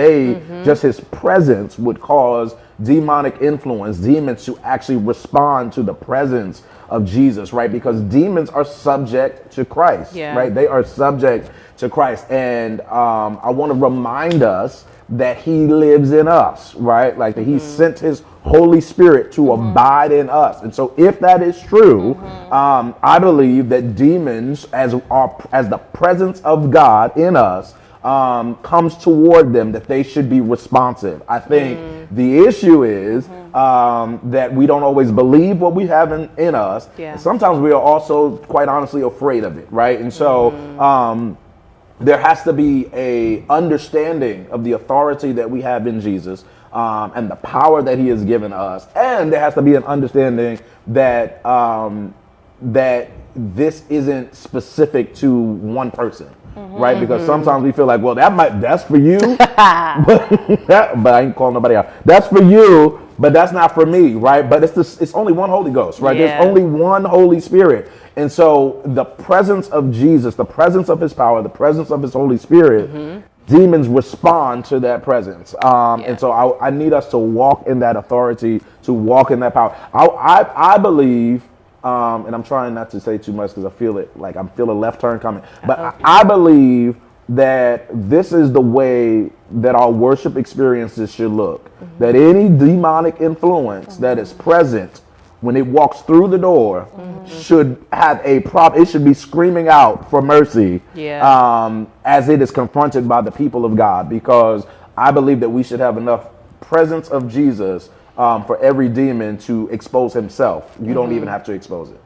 just his presence would cause demonic influence, demons to actually respond to the presence of Jesus, right? Because demons are subject to Christ, right? They are subject to Christ. And I want to remind us that he lives in us, right? Like that he sent his Holy Spirit to abide in us. And so if that is true, I believe that demons, as the presence of God in us, comes toward them, that they should be responsive. I think the issue is that we don't always believe what we have in us. And sometimes we are also, quite honestly, afraid of it, right? And so there has to be a understanding of the authority that we have in Jesus, and the power that he has given us. And there has to be an understanding that that this isn't specific to one person. Right, because sometimes we feel like, well, that's for you, but I ain't calling nobody out. That's for you, but that's not for me, right? But it's only one Holy Ghost, right? There's only one Holy Spirit, and so the presence of Jesus, the presence of his power, the presence of his Holy Spirit, demons respond to that presence, and so I need us to walk in that authority, to walk in that power. I believe. And I'm trying not to say too much because I feel it, like I feel a left turn coming. But I believe that this is the way that our worship experiences should look. That any demonic influence that is present when it walks through the door should have it should be screaming out for mercy as it is confronted by the people of God. Because I believe that we should have enough presence of Jesus for every demon to expose himself. You don't even have to expose it.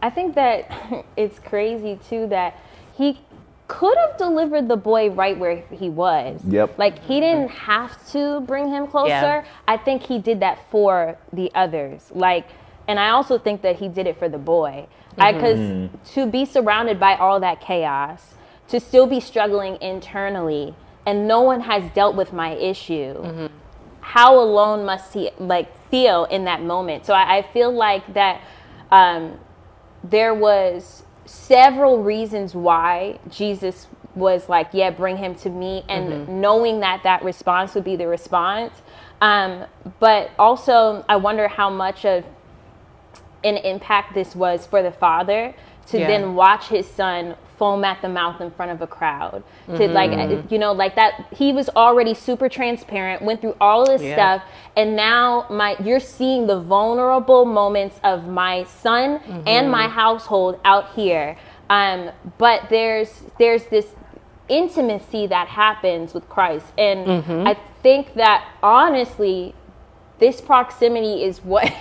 I think that it's crazy too that he could have delivered the boy right where he was. Like, he didn't have to bring him closer. I think he did that for the others. Like, and I also think that he did it for the boy. Because to be surrounded by all that chaos, to still be struggling internally, and no one has dealt with my issue. How alone must he feel in that moment? So I feel like that there was several reasons why Jesus was like, bring him to me, and knowing that response would be the response. But also, I wonder how much of an impact this was for the father to then watch his son foam at the mouth in front of a crowd, to like, you know, like that. He was already super transparent, went through all this stuff, and now you're seeing the vulnerable moments of my son and my household out here. But there's this intimacy that happens with Christ, and I think that honestly, this proximity is what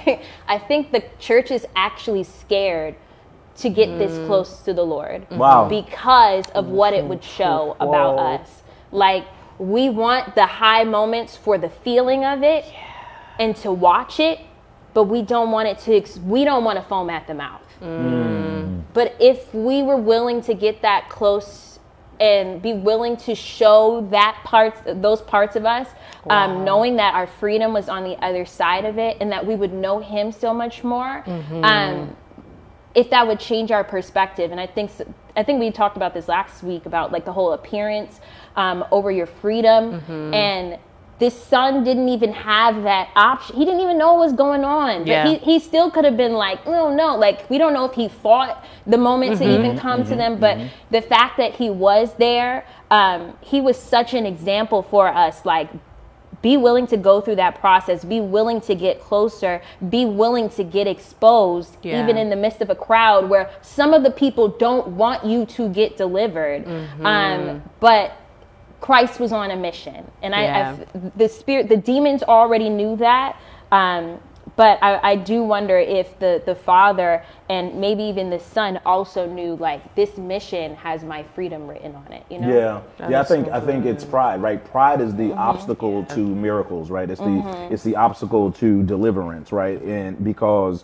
I think the church is actually scared to get this close to the Lord. Wow. Because of what it would show about us. Like, we want the high moments for the feeling of it and to watch it, but we don't want it to, we don't want to foam at the mouth. But if we were willing to get that close and be willing to show those parts of us, knowing that our freedom was on the other side of it and that we would know him so much more, if that would change our perspective. And I think we talked about this last week about like the whole appearance over your freedom. And this son didn't even have that option. He didn't even know what was going on. But he still could have been like, no, like, we don't know if he fought the moment to even come to them. But the fact that he was there, he was such an example for us. Like, be willing to go through that process, be willing to get closer, be willing to get exposed, even in the midst of a crowd where some of the people don't want you to get delivered. But Christ was on a mission. And the demons already knew that. But I do wonder if the father and maybe even the son also knew, like, this mission has my freedom written on it, you know? I think it's pride, right? Pride is the obstacle to miracles, right? It's the obstacle to deliverance, right? And because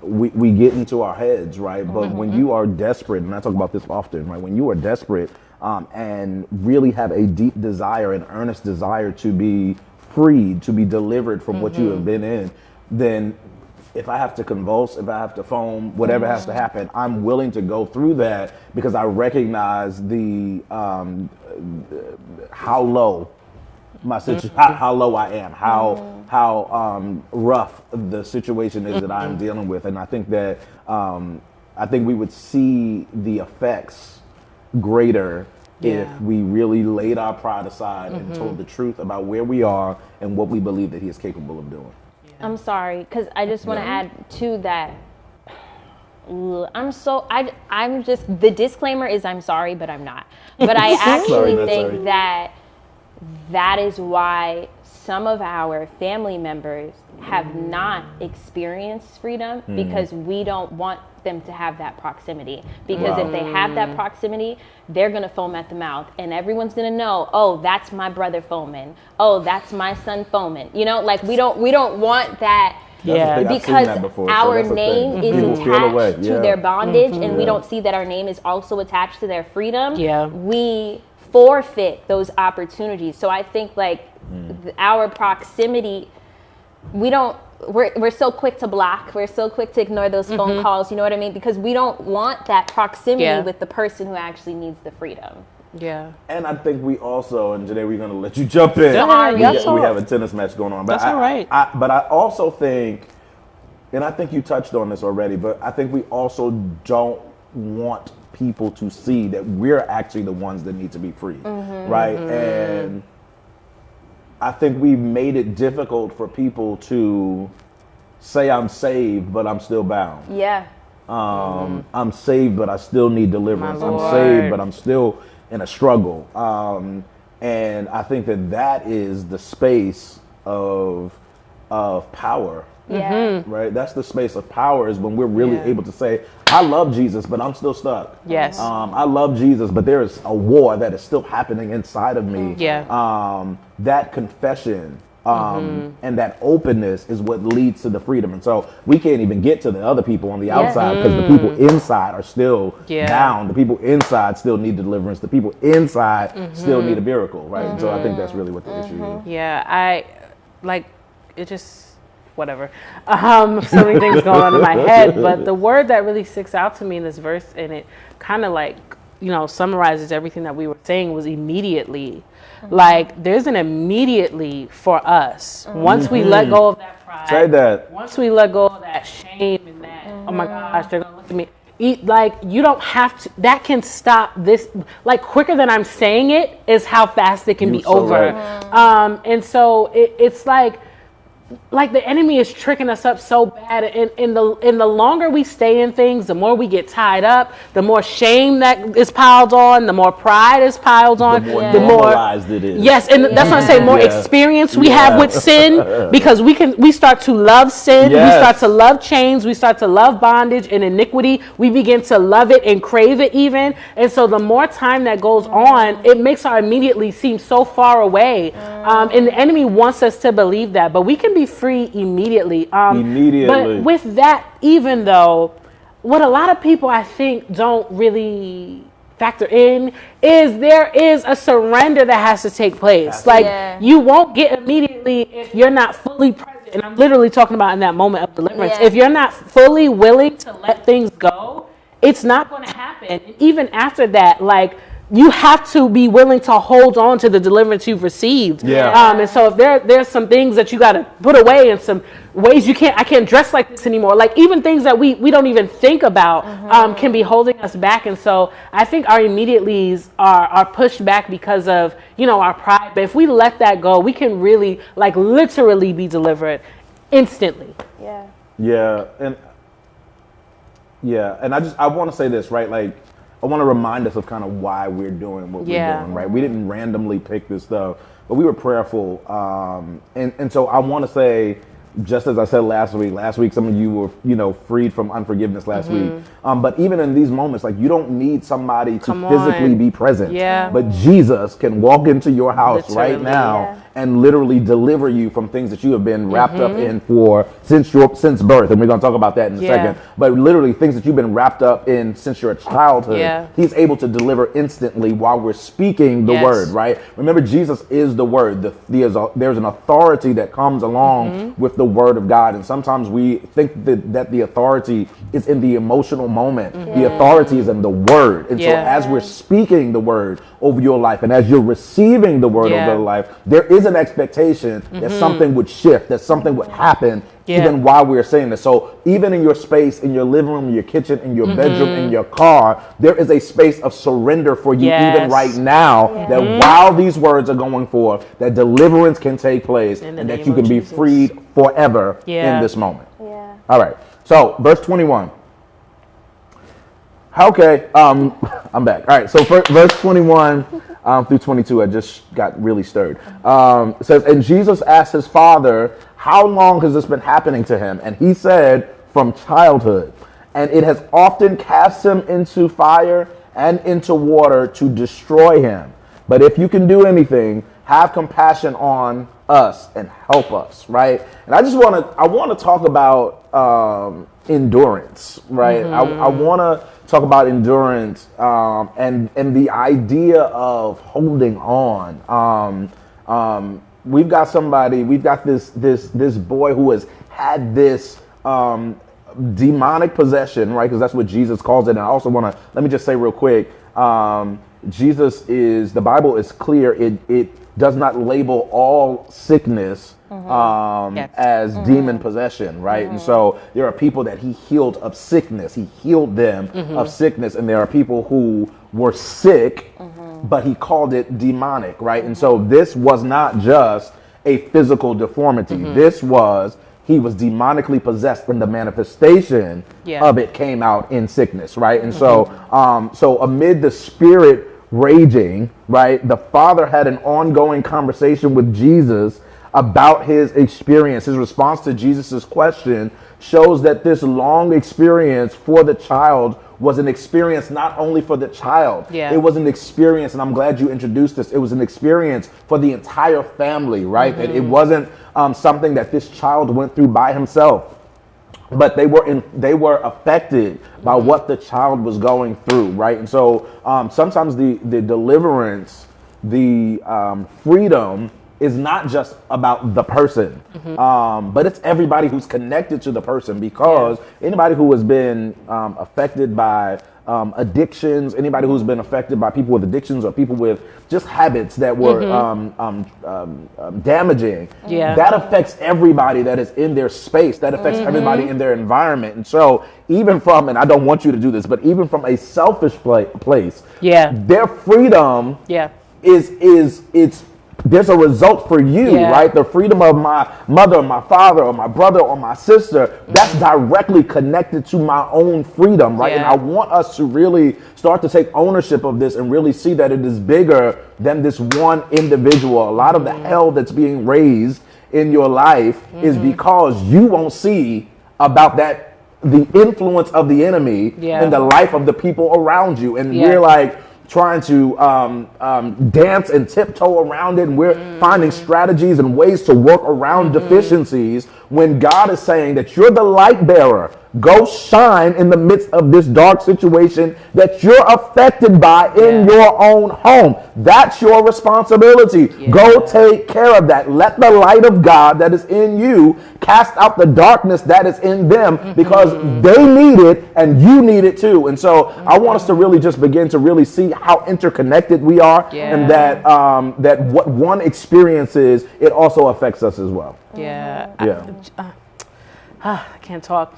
we get into our heads, right? But when you are desperate, and I talk about this often, right? When you are desperate and really have a deep desire, an earnest desire to be freed, to be delivered from what you have been in, then if I have to convulse, if I have to foam, whatever has to happen, I'm willing to go through that because I recognize the how low my situation, how low I am, how rough the situation is that I'm dealing with, and I think that we would see the effects greater if we really laid our pride aside and told the truth about where we are and what we believe that he is capable of doing. I'm sorry, because I just want to add to that. I'm just, the disclaimer is I'm sorry, but I'm not. But I actually think that is why some of our family members have not experienced freedom, because we don't want them to have that proximity. Because if they have that proximity, they're going to foam at the mouth, and everyone's going to know, oh, that's my brother foaming. Oh, that's my son foaming. You know, like, we don't want that. Because our name is attached to their bondage, and we don't see that our name is also attached to their freedom. We forfeit those opportunities. So I think, like, our proximity, we're so quick to block, we're so quick to ignore those phone calls, you know what I mean? Because we don't want that proximity with the person who actually needs the freedom. And I think we also, and today we're going to let you jump in. We have a tennis match going on. But that's all right. But I also think, and I think you touched on this already, but I think we also don't want people to see that we're actually the ones that need to be free, right? And I think we've made it difficult for people to say I'm saved, but I'm still bound. I'm saved, but I still need deliverance. I'm saved, but I'm still in a struggle. And I think that is the space of power. Right? That's the space of power, is when we're really able to say, I love Jesus, but I'm still stuck. I love Jesus, but there is a war that is still happening inside of me. That confession and that openness is what leads to the freedom. And so we can't even get to the other people on the outside, because the people inside are still down. The people inside still need deliverance. The people inside still need a miracle, right? And so I think that's really what the issue is. Whatever. So many things going on in my head, but the word that really sticks out to me in this verse, and it kind of, like, you know, summarizes everything that we were saying, was immediately. Like, there's an immediately for us. Once we let go of that pride, say that. Once we let go of that shame and that, oh my gosh, they're gonna look at me, like you don't have to, that can stop this, like quicker than I'm saying it is how fast it can be so over. right. And so it's like the enemy is tricking us up so bad, and in the longer we stay in things, the more we get tied up, the more shame that is piled on, the more pride is piled on, The more normalized it is. Yes, and that's what I say, more experience we have with sin, because we start to love sin, we start to love chains, we start to love bondage and iniquity, we begin to love it and crave it even, and so the more time that goes on, it makes our immediately seem so far away, and the enemy wants us to believe that, but we can be free immediately. But with that, even though, what a lot of people I think don't really factor in is there is a surrender that has to take place. You won't get immediately if you're not fully present. And I'm literally talking about in that moment of deliverance. If you're not fully willing to let things go, it's not going to happen. And even after that, like, you have to be willing to hold on to the deliverance you've received. And so if there's some things that you got to put away, and some ways I can't dress like this anymore. Like even things that we don't even think about can be holding us back. And so I think our immediatelies are pushed back because of, our pride. But if we let that go, we can really, like, literally be delivered instantly. And I want to say this, right? Like, I want to remind us of kind of why we're doing what we're doing, right? We didn't randomly pick this stuff, but we were prayerful. And so I want to say, just as I said last week, some of you were, freed from unforgiveness last week. But even in these moments, like, you don't need somebody to physically be present. But Jesus can walk into your house right now and literally deliver you from things that you have been wrapped up in since birth. And we're going to talk about that in a second. But literally things that you've been wrapped up in since your childhood. He's able to deliver instantly while we're speaking the word, right? Remember, Jesus is the word. There's an authority that comes along with the word of God. And sometimes we think that the authority is in the emotional moment. The authority is in the word. And so as we're speaking the word over your life, and as you're receiving the word over your life, there is an expectation that something would shift, that something would happen even while we're saying this. So even in your space, in your living room, in your kitchen, in your bedroom, in your car, there is a space of surrender for you even right now, that while these words are going forth, that deliverance can take place and that you can be freed forever in this moment. All right. So verse 21. Okay, I'm back. All right, so verse 21 through 22, I just got really stirred. It says, and Jesus asked his father, how long has this been happening to him? And he said, from childhood. And it has often cast him into fire and into water to destroy him. But if you can do anything, have compassion on us and help us, right? And I want to talk about endurance, right? I want to talk about endurance and the idea of holding on. We've got this boy who has had this demonic possession, right? Because that's what Jesus calls it. And I also want to, let me just say real quick, the Bible is clear. It does not label all sickness as demon possession, right? And so there are people that he healed of sickness. He healed them of sickness. And there are people who were sick, but he called it demonic, right? And so this was not just a physical deformity. He was demonically possessed, and the manifestation of it came out in sickness, right? And so amid the spirit raging, right, the father had an ongoing conversation with Jesus about his experience. His response to Jesus's question shows that this long experience for the child was an experience not only for the child. It was an experience, and I'm glad you introduced this, it was an experience for the entire family, right? That it wasn't something that this child went through by himself, but they were affected by what the child was going through, right? And so sometimes the deliverance, the freedom is not just about the person, but it's everybody who's connected to the person, because anybody who has been affected by addictions, anybody who's been affected by people with addictions or people with just habits that were damaging, that affects everybody that is in their space, that affects everybody in their environment. And so even from, and I don't want you to do this, but even from a selfish place, their freedom it's there's a result for you, right? The freedom of my mother or my father or my brother or my sister, that's directly connected to my own freedom, right? And I want us to really start to take ownership of this and really see that it is bigger than this one individual. A lot of the hell that's being raised in your life is because you won't see about that, the influence of the enemy in the life of the people around you. And we're like, trying to dance and tiptoe around it, and we're finding strategies and ways to work around deficiencies when God is saying that you're the light bearer. Go shine in the midst of this dark situation that you're affected by in your own home. That's your responsibility. Go take care of that. Let the light of God that is in you cast out the darkness that is in them, because they need it and you need it too. And so I want us to really just begin to really see how interconnected we are, and that that what one experiences, it also affects us as well. I can't talk.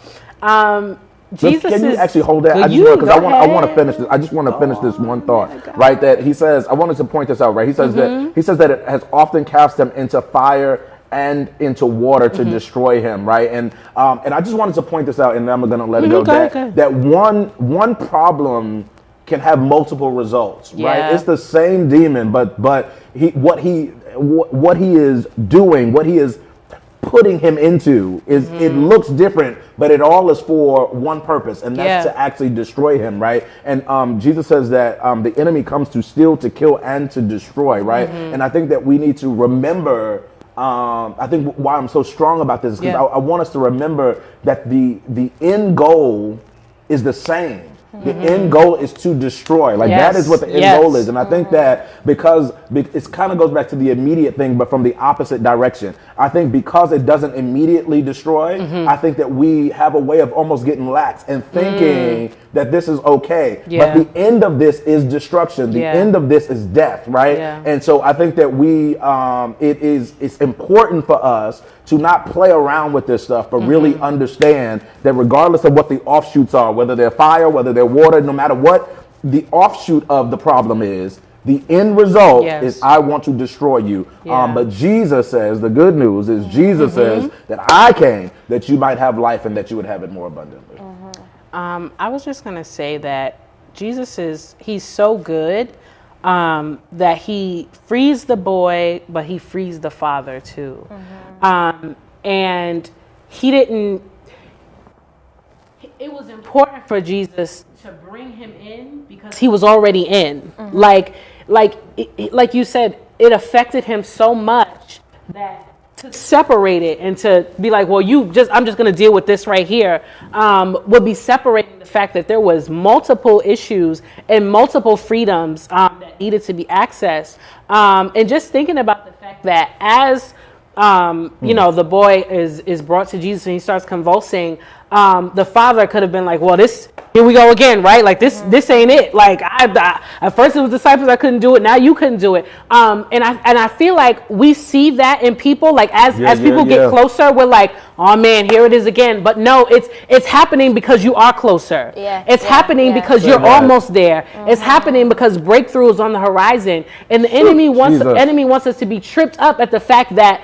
Jesus, can you actually hold that? I want to finish this. I just want to finish this one thought, right? That he says, I wanted to point this out, right? He says that it has often cast them into fire and into water to destroy him, right? And I just wanted to point this out, and then I'm gonna let it go. That one problem can have multiple results, right? It's the same demon, but what he is doing, what he is putting him into is it looks different, but it all is for one purpose, and that's to actually destroy him, right? And Jesus says that the enemy comes to steal, to kill, and to destroy, right? And I think that we need to remember, I think why I'm so strong about this is because I want us to remember that the end goal is the same. The end goal is to destroy. That is what the end goal is. And I think that because it kind of goes back to the immediate thing, but from the opposite direction. I think because it doesn't immediately destroy, I think that we have a way of almost getting lax and thinking that this is okay. But the end of this is destruction. The end of this is death, right? And so I think that it's important for us to not play around with this stuff, but really understand that regardless of what the offshoots are, whether they're fire, whether they're water, no matter what the offshoot of the problem is, the end result is I want to destroy you. But Jesus says, the good news is Jesus says that I came that you might have life and that you would have it more abundantly. I was just going to say that he's so good that he frees the boy, but he frees the father too. And it was important for Jesus to bring him in because he was already in. Like you said, it affected him so much that to separate it and to be like, well, I'm just going to deal with this right here, would be separating the fact that there was multiple issues and multiple freedoms that needed to be accessed. And just thinking about the fact that as the boy is brought to Jesus and he starts convulsing, the father could have been like, well, here we go again, right? Like this ain't it. Like at first it was disciples that couldn't do it. Now you couldn't do it. And I feel like we see that in people, like as people get closer, we're like, oh man, here it is again. But no, it's happening because you are closer. It's happening because you're almost there. It's happening because breakthrough is on the horizon. And the enemy wants us to be tripped up at the fact that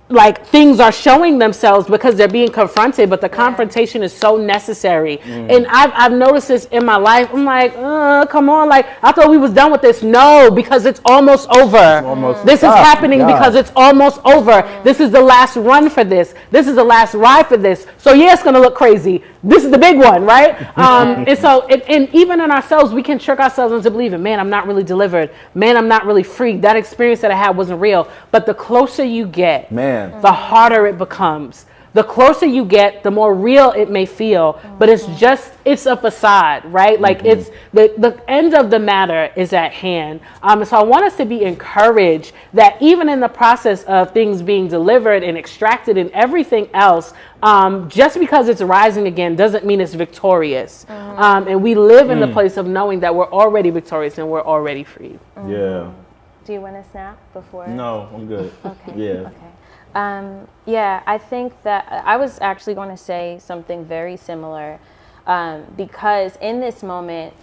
like things are showing themselves because they're being confronted, but the confrontation is so necessary. And I've noticed this in my life. I'm like, come on, like I thought we was done with this. No, because it's almost over. This is happening because it's almost over. This is the last run for this. This is the last ride for this. So yeah, it's gonna look crazy. This is the big one, right? And so, and even in ourselves, we can trick ourselves into believing, man, I'm not really delivered. Man, I'm not really free. That experience that I had wasn't real. But the closer you get, the harder it becomes. the closer you get, the more real it may feel, but it's a facade, right? Like it's the end of the matter is at hand. So I want us to be encouraged that even in the process of things being delivered and extracted and everything else, just because it's rising again doesn't mean it's victorious. And we live in the place of knowing that we're already victorious and we're already free. Yeah. Do you want to snap before? No, I'm good. Okay. Yeah. Okay. Yeah, I think that I was actually going to say something very similar, because in this moment,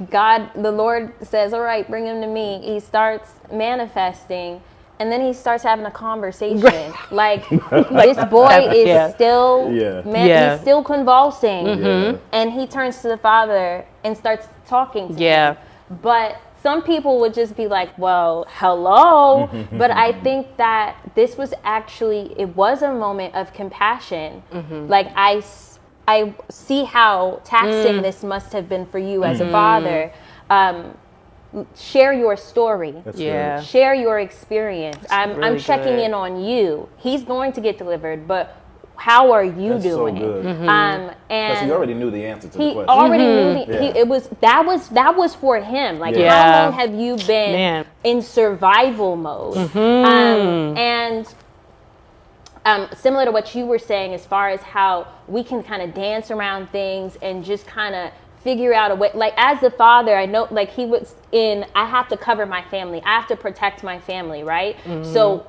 God, the Lord says, all right, bring him to me. He starts manifesting, and then he starts having a conversation. Like, this boy is still, he's still convulsing. And he turns to the Father and starts talking to him. But some people would just be like, well, hello. But I think that this was actually, it was a moment of compassion. Like, I see how taxing this must have been for you as a father. Share your story. Share your experience. I'm checking in on you. He's going to get delivered, but how are you doing? So good. And he already knew the answer to the question. He already knew that was for him. Like, how long have you been in survival mode? And similar to what you were saying, as far as how we can kind of dance around things and just kind of figure out a way. Like, as the father, I know, like, he was I have to cover my family. I have to protect my family, right? So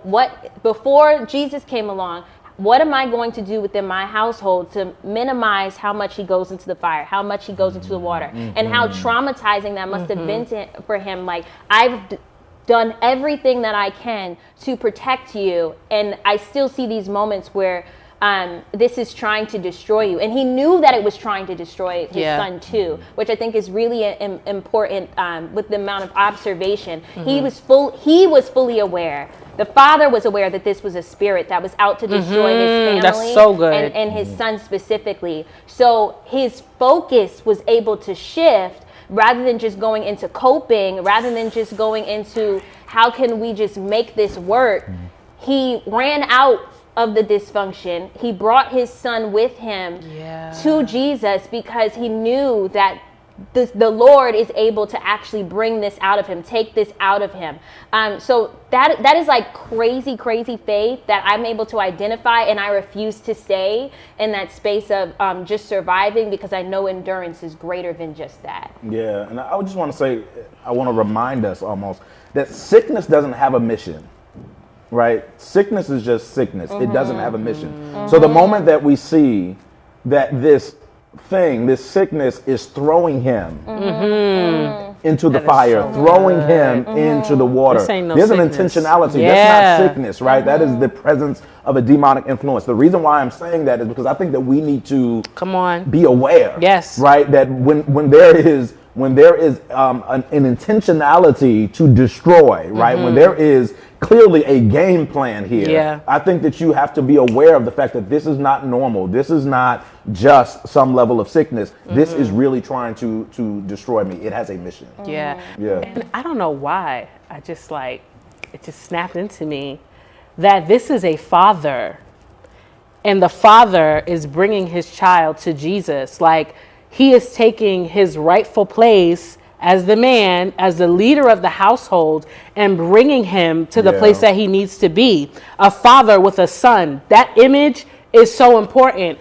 before Jesus came along, what am I going to do within my household to minimize how much he goes into the fire, how much he goes into the water, and how traumatizing that must have been for him? Like, I've done everything that I can to protect you, and I still see these moments where this is trying to destroy you. And he knew that it was trying to destroy his son too, which I think is really important with the amount of observation. He was fully aware. The father was aware that this was a spirit that was out to destroy his family. That's so good. And his son specifically. So his focus was able to shift rather than just going into coping, rather than just going into how can we just make this work. He ran out of the dysfunction. He brought his son with him to Jesus because he knew that the Lord is able to actually bring this out of him, take this out of him. So that is like crazy faith that I'm able to identify, and I refuse to stay in that space of just surviving, because I know endurance is greater than just that. Yeah, and I would just want to say, I want to remind us almost that sickness doesn't have a mission. Right? Sickness is just sickness. It doesn't have a mission. So the moment that we see that this sickness is throwing him into the fire, throwing him into the water. There's an intentionality. That's not sickness, right? That is the presence of a demonic influence. The reason why I'm saying that is because I think that we need to be aware. Right? That when there is an intentionality to destroy, right? When there is clearly a game plan here, I think that you have to be aware of the fact that this is not normal. This is not just some level of sickness. This is really trying to destroy me. It has a mission. And I don't know why. It just snapped into me that this is a father, and the father is bringing his child to Jesus. Like, he is taking his rightful place as the man, as the leader of the household, and bringing him to the place that he needs to be. A father with a son. That image is so important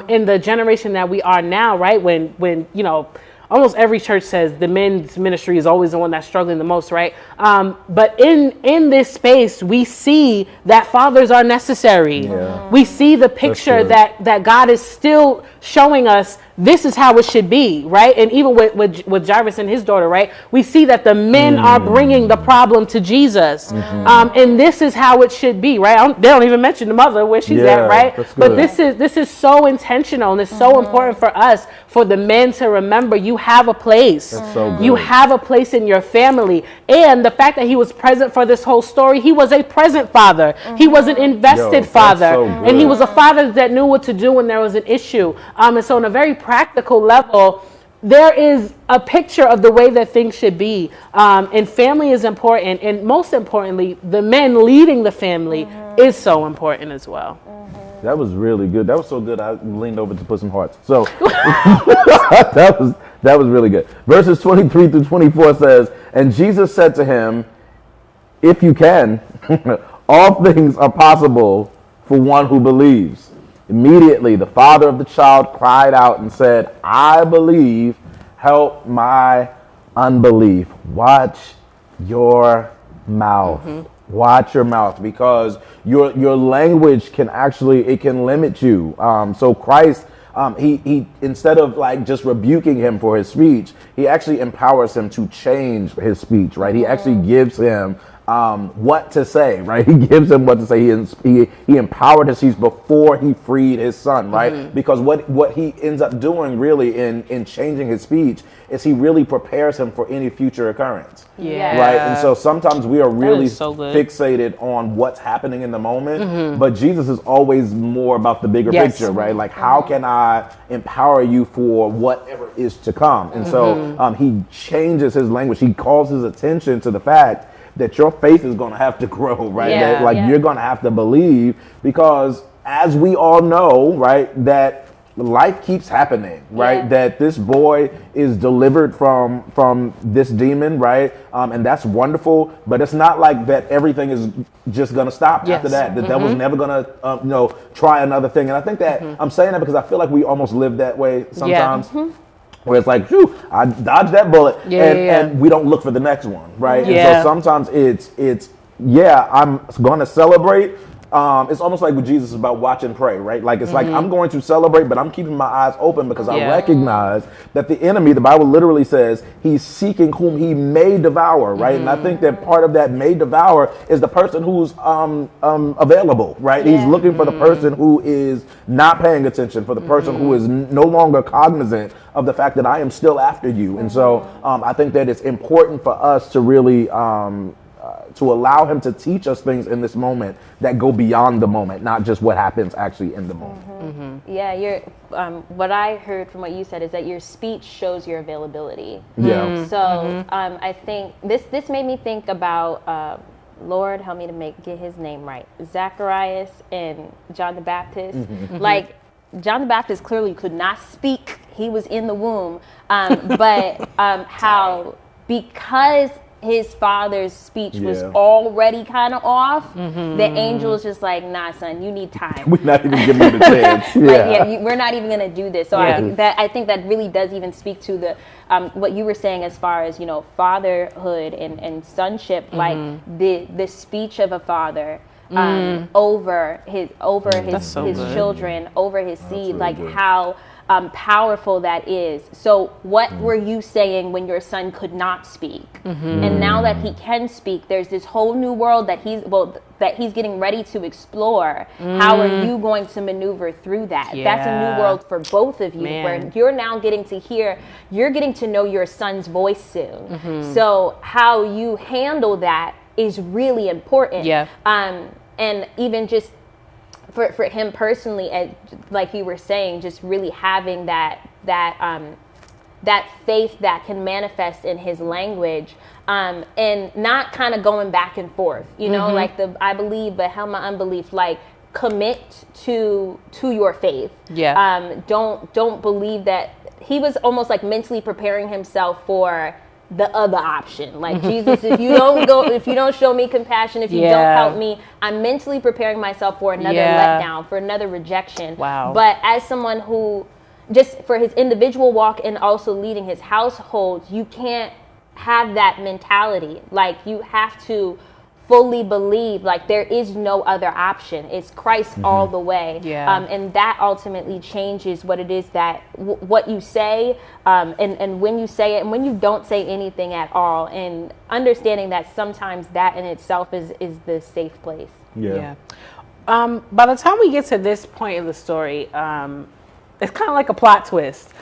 in the generation that we are now, right? When you know, almost every church says the men's ministry is always the one that's struggling the most, right? But in this space, we see that fathers are necessary. We see the picture that God is still showing us. This is how it should be, right? And even with Jairus and his daughter, right? We see that the men are bringing the problem to Jesus. And this is how it should be, right? They don't even mention the mother where she's at, right? But this is so intentional, and it's so important for us, for the men to remember you have a place. You have a place in your family. And the fact that he was present for this whole story, he was a present father. He was an invested father. And he was a father that knew what to do when there was an issue. And so on a very practical level, there is a picture of the way that things should be. And family is important. And most importantly, the men leading the family is so important as well. That was really good. That was so good. I leaned over to put some hearts. So that was really good. Verses 23 through 24 says, and Jesus said to him, if you can, all things are possible for one who believes. Immediately, the father of the child cried out and said, I believe, help my unbelief. Watch your mouth. Watch your mouth, because your language can it can limit you. So Christ, he instead of like just rebuking him for his speech, he actually empowers him to change his speech, right? He actually gives him what to say, right? He gives him what to say. He empowered his speech before he freed his son, right? Because what he ends up doing really in changing his speech is he really prepares him for any future occurrence. Yeah. Right. And so sometimes we are really so good. fixated on what's happening in the moment, but Jesus is always more about the bigger picture, right? Like, how can I empower you for whatever is to come? And so he changes his language. He calls his attention to the fact that your faith is going to have to grow, right? Yeah, That, you're going to have to believe, because as we all know, right, that life keeps happening, right? Yeah. That this boy is delivered from this demon, right? And that's wonderful, but it's not like that everything is just going to stop after that. The devil's never going to, try another thing. And I think that I'm saying that because I feel like we almost live that way sometimes. Where it's like, phew, I dodged that bullet, and we don't look for the next one, right? Yeah. And so sometimes it's I'm going to celebrate. It's almost like with Jesus about watch and pray, right? Like, it's like, I'm going to celebrate, but I'm keeping my eyes open because I recognize that the enemy, the Bible literally says, he's seeking whom he may devour, right? And I think that part of that may devour is the person who's available, right? He's looking for the person who is not paying attention, for the person who is no longer cognizant of the fact that I am still after you. And so I think that it's important for us to really to allow him to teach us things in this moment that go beyond the moment, not just what happens actually in the moment. Yeah, what I heard from what you said is that your speech shows your availability. Yeah. So I think this made me think about Lord, help me to get his name right, Zacharias and John the Baptist. Like, John the Baptist clearly could not speak; he was in the womb. But how, because his father's speech was already kind of off, the angel was just like, nah, son, you need time. We're not even giving you the chance. We're not even going to do this. So I think that really does even speak to the what you were saying as far as, fatherhood and sonship, like the speech of a father over his children, over his seed, like how powerful that is. So what were you saying when your son could not speak? And now that he can speak, there's this whole new world that he's getting ready to explore. How are you going to maneuver through that? That's a new world for both of you, where you're now getting to know your son's voice soon. So how you handle that is really important. And even just for him personally, like you were saying, just really having that faith that can manifest in his language, and not kind of going back and forth, like I believe, but how my unbelief, like, commit to your faith. Don't believe that. He was almost like mentally preparing himself for the other option, like, Jesus, if you don't show me compassion, if you don't help me, I'm mentally preparing myself for another letdown, for another rejection. But as someone who, just for his individual walk and also leading his household, you can't have that mentality. Like, you have to fully believe, like, there is no other option. It's Christ all the way. And that ultimately changes what it is that what you say, and when you say it, and when you don't say anything at all, and understanding that sometimes that in itself is the safe place. By the time we get to this point in the story, it's kind of like a plot twist,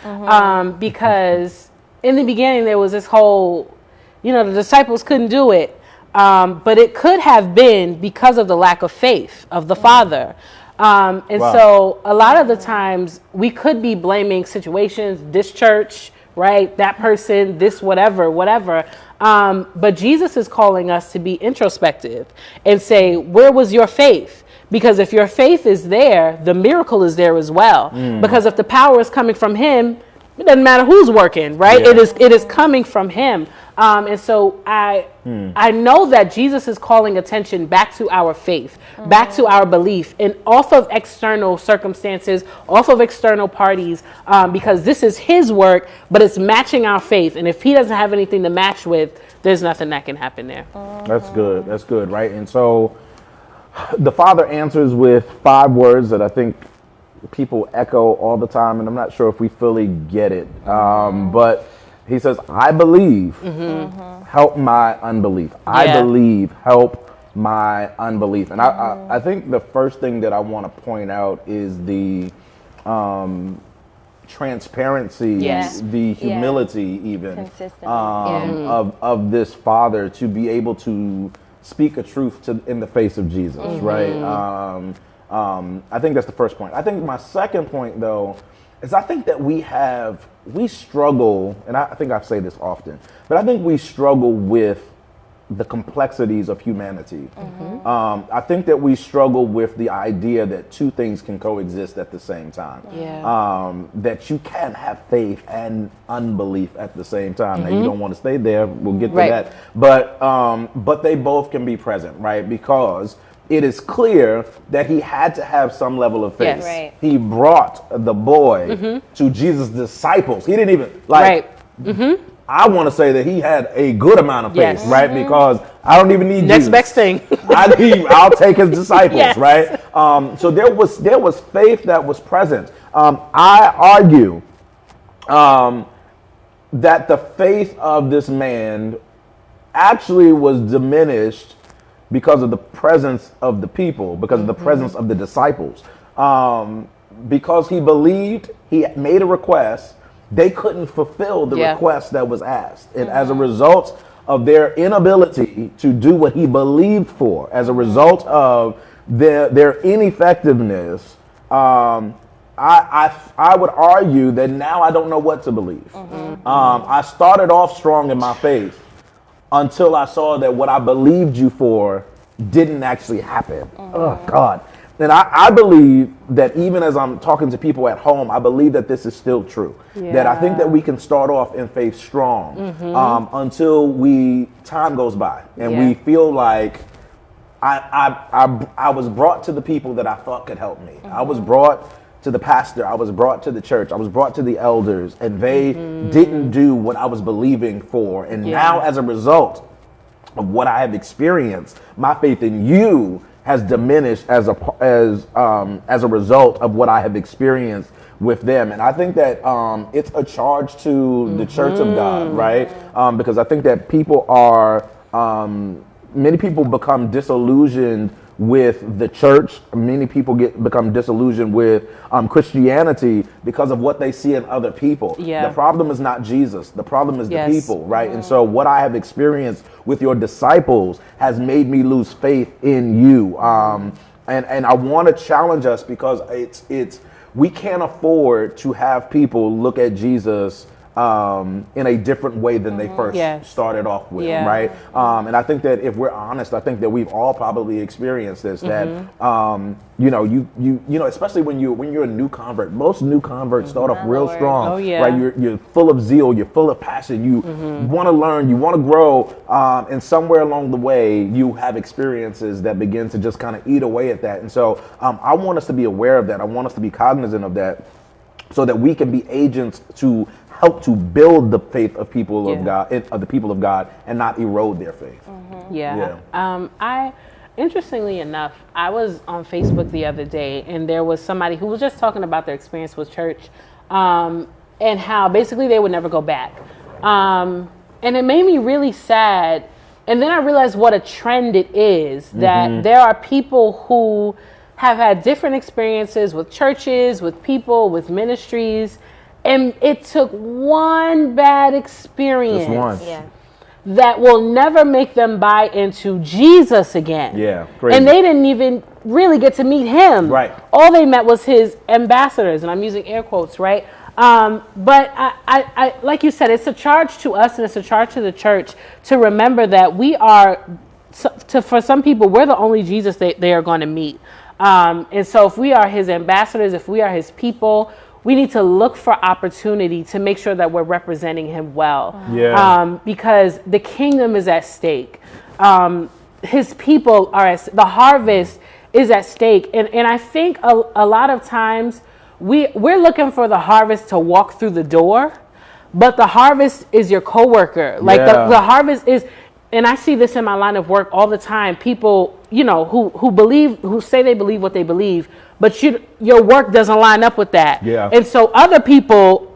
because in the beginning there was this whole, the disciples couldn't do it. But it could have been because of the lack of faith of the father. So a lot of the times we could be blaming situations, this church, right? That person, this, whatever. But Jesus is calling us to be introspective and say, where was your faith? Because if your faith is there, the miracle is there as well. Because if the power is coming from him, it doesn't matter who's working, right? Yeah. It is coming from him. And so I know that Jesus is calling attention back to our faith, back to our belief, and off of external circumstances, off of external parties, because this is his work, but it's matching our faith. And if he doesn't have anything to match with, there's nothing that can happen there. That's good. That's good, right? And so the Father answers with 5 words that I think people echo all the time, and I'm not sure if we fully get it. But he says, I believe, help my unbelief. I believe, help my unbelief. And I think the first thing that I want to point out is the transparency, the humility even of this Father to be able to speak a truth in the face of Jesus, right? I think that's the first point. I think my second point, though, is I think that we struggle, and I think I say this often, but I think we struggle with the complexities of humanity. I think that we struggle with the idea that 2 things can coexist at the same time. That you can have faith and unbelief at the same time. Now, you don't want to stay there. We'll get to that. But they both can be present, right? Because it is clear that he had to have some level of faith. Yes. Right. He brought the boy to Jesus' disciples. He didn't even, I want to say that he had a good amount of faith, right? Because I don't even need Next Jesus. best thing. I'll take his disciples, right? So there was faith that was present. I argue that the faith of this man actually was diminished because of the presence of the people, because of the presence of the disciples. Because he believed, he made a request, they couldn't fulfill the request that was asked. And as a result of their inability to do what he believed for, as a result of their ineffectiveness, I would argue that now I don't know what to believe. I started off strong in my faith until I saw that what I believed you for didn't actually happen. Oh, God. And I believe that even as I'm talking to people at home, I believe that this is still true. That I think that we can start off in faith strong until time goes by and we feel like I was brought to the people that I thought could help me. I was brought to the pastor, I was brought to the church, I was brought to the elders, and they didn't do what I was believing for. And now as a result of what I have experienced, my faith in you has diminished as a result of what I have experienced with them. And I think that it's a charge to the church of God, right? Because I think that many people become disillusioned with the church. Many people become disillusioned with Christianity because of what they see in other people. The problem is not Jesus. The problem is the people, right? And so what I have experienced with your disciples has made me lose faith in you. And I want to challenge us because we can't afford to have people look at Jesus in a different way than they first started off with, right? And I think that if we're honest, I think that we've all probably experienced this. That you know, especially when you're a new convert. Most new converts start off real strong, right? You're full of zeal, you're full of passion, you want to learn, you want to grow, and somewhere along the way, you have experiences that begin to just kind of eat away at that. And so, I want us to be aware of that. I want us to be cognizant of that, so that we can be agents to help to build the faith of people of God, of the people of God, and not erode their faith. Interestingly enough, I was on Facebook the other day, and there was somebody who was just talking about their experience with church, and how basically they would never go back. And it made me really sad. And then I realized what a trend it is, that there are people who have had different experiences with churches, with people, with ministries, and it took one bad experience that will never make them buy into Jesus again. Crazy. And they didn't even really get to meet him. All they met was his ambassadors, and I'm using air quotes, right? But I, like you said, it's a charge to us and it's a charge to the church to remember that we are, for some people, we're the only Jesus they are going to meet. And so if we are his ambassadors, if we are his people, we need to look for opportunity to make sure that we're representing him well. Yeah. Because the kingdom is at stake. His people are the harvest is at stake. And I think a lot of times we're looking for the harvest to walk through the door, but the harvest is your coworker. Like the harvest is, and I see this in my line of work all the time. People, who say they believe what they believe, but your work doesn't line up with that. Yeah. And so other people,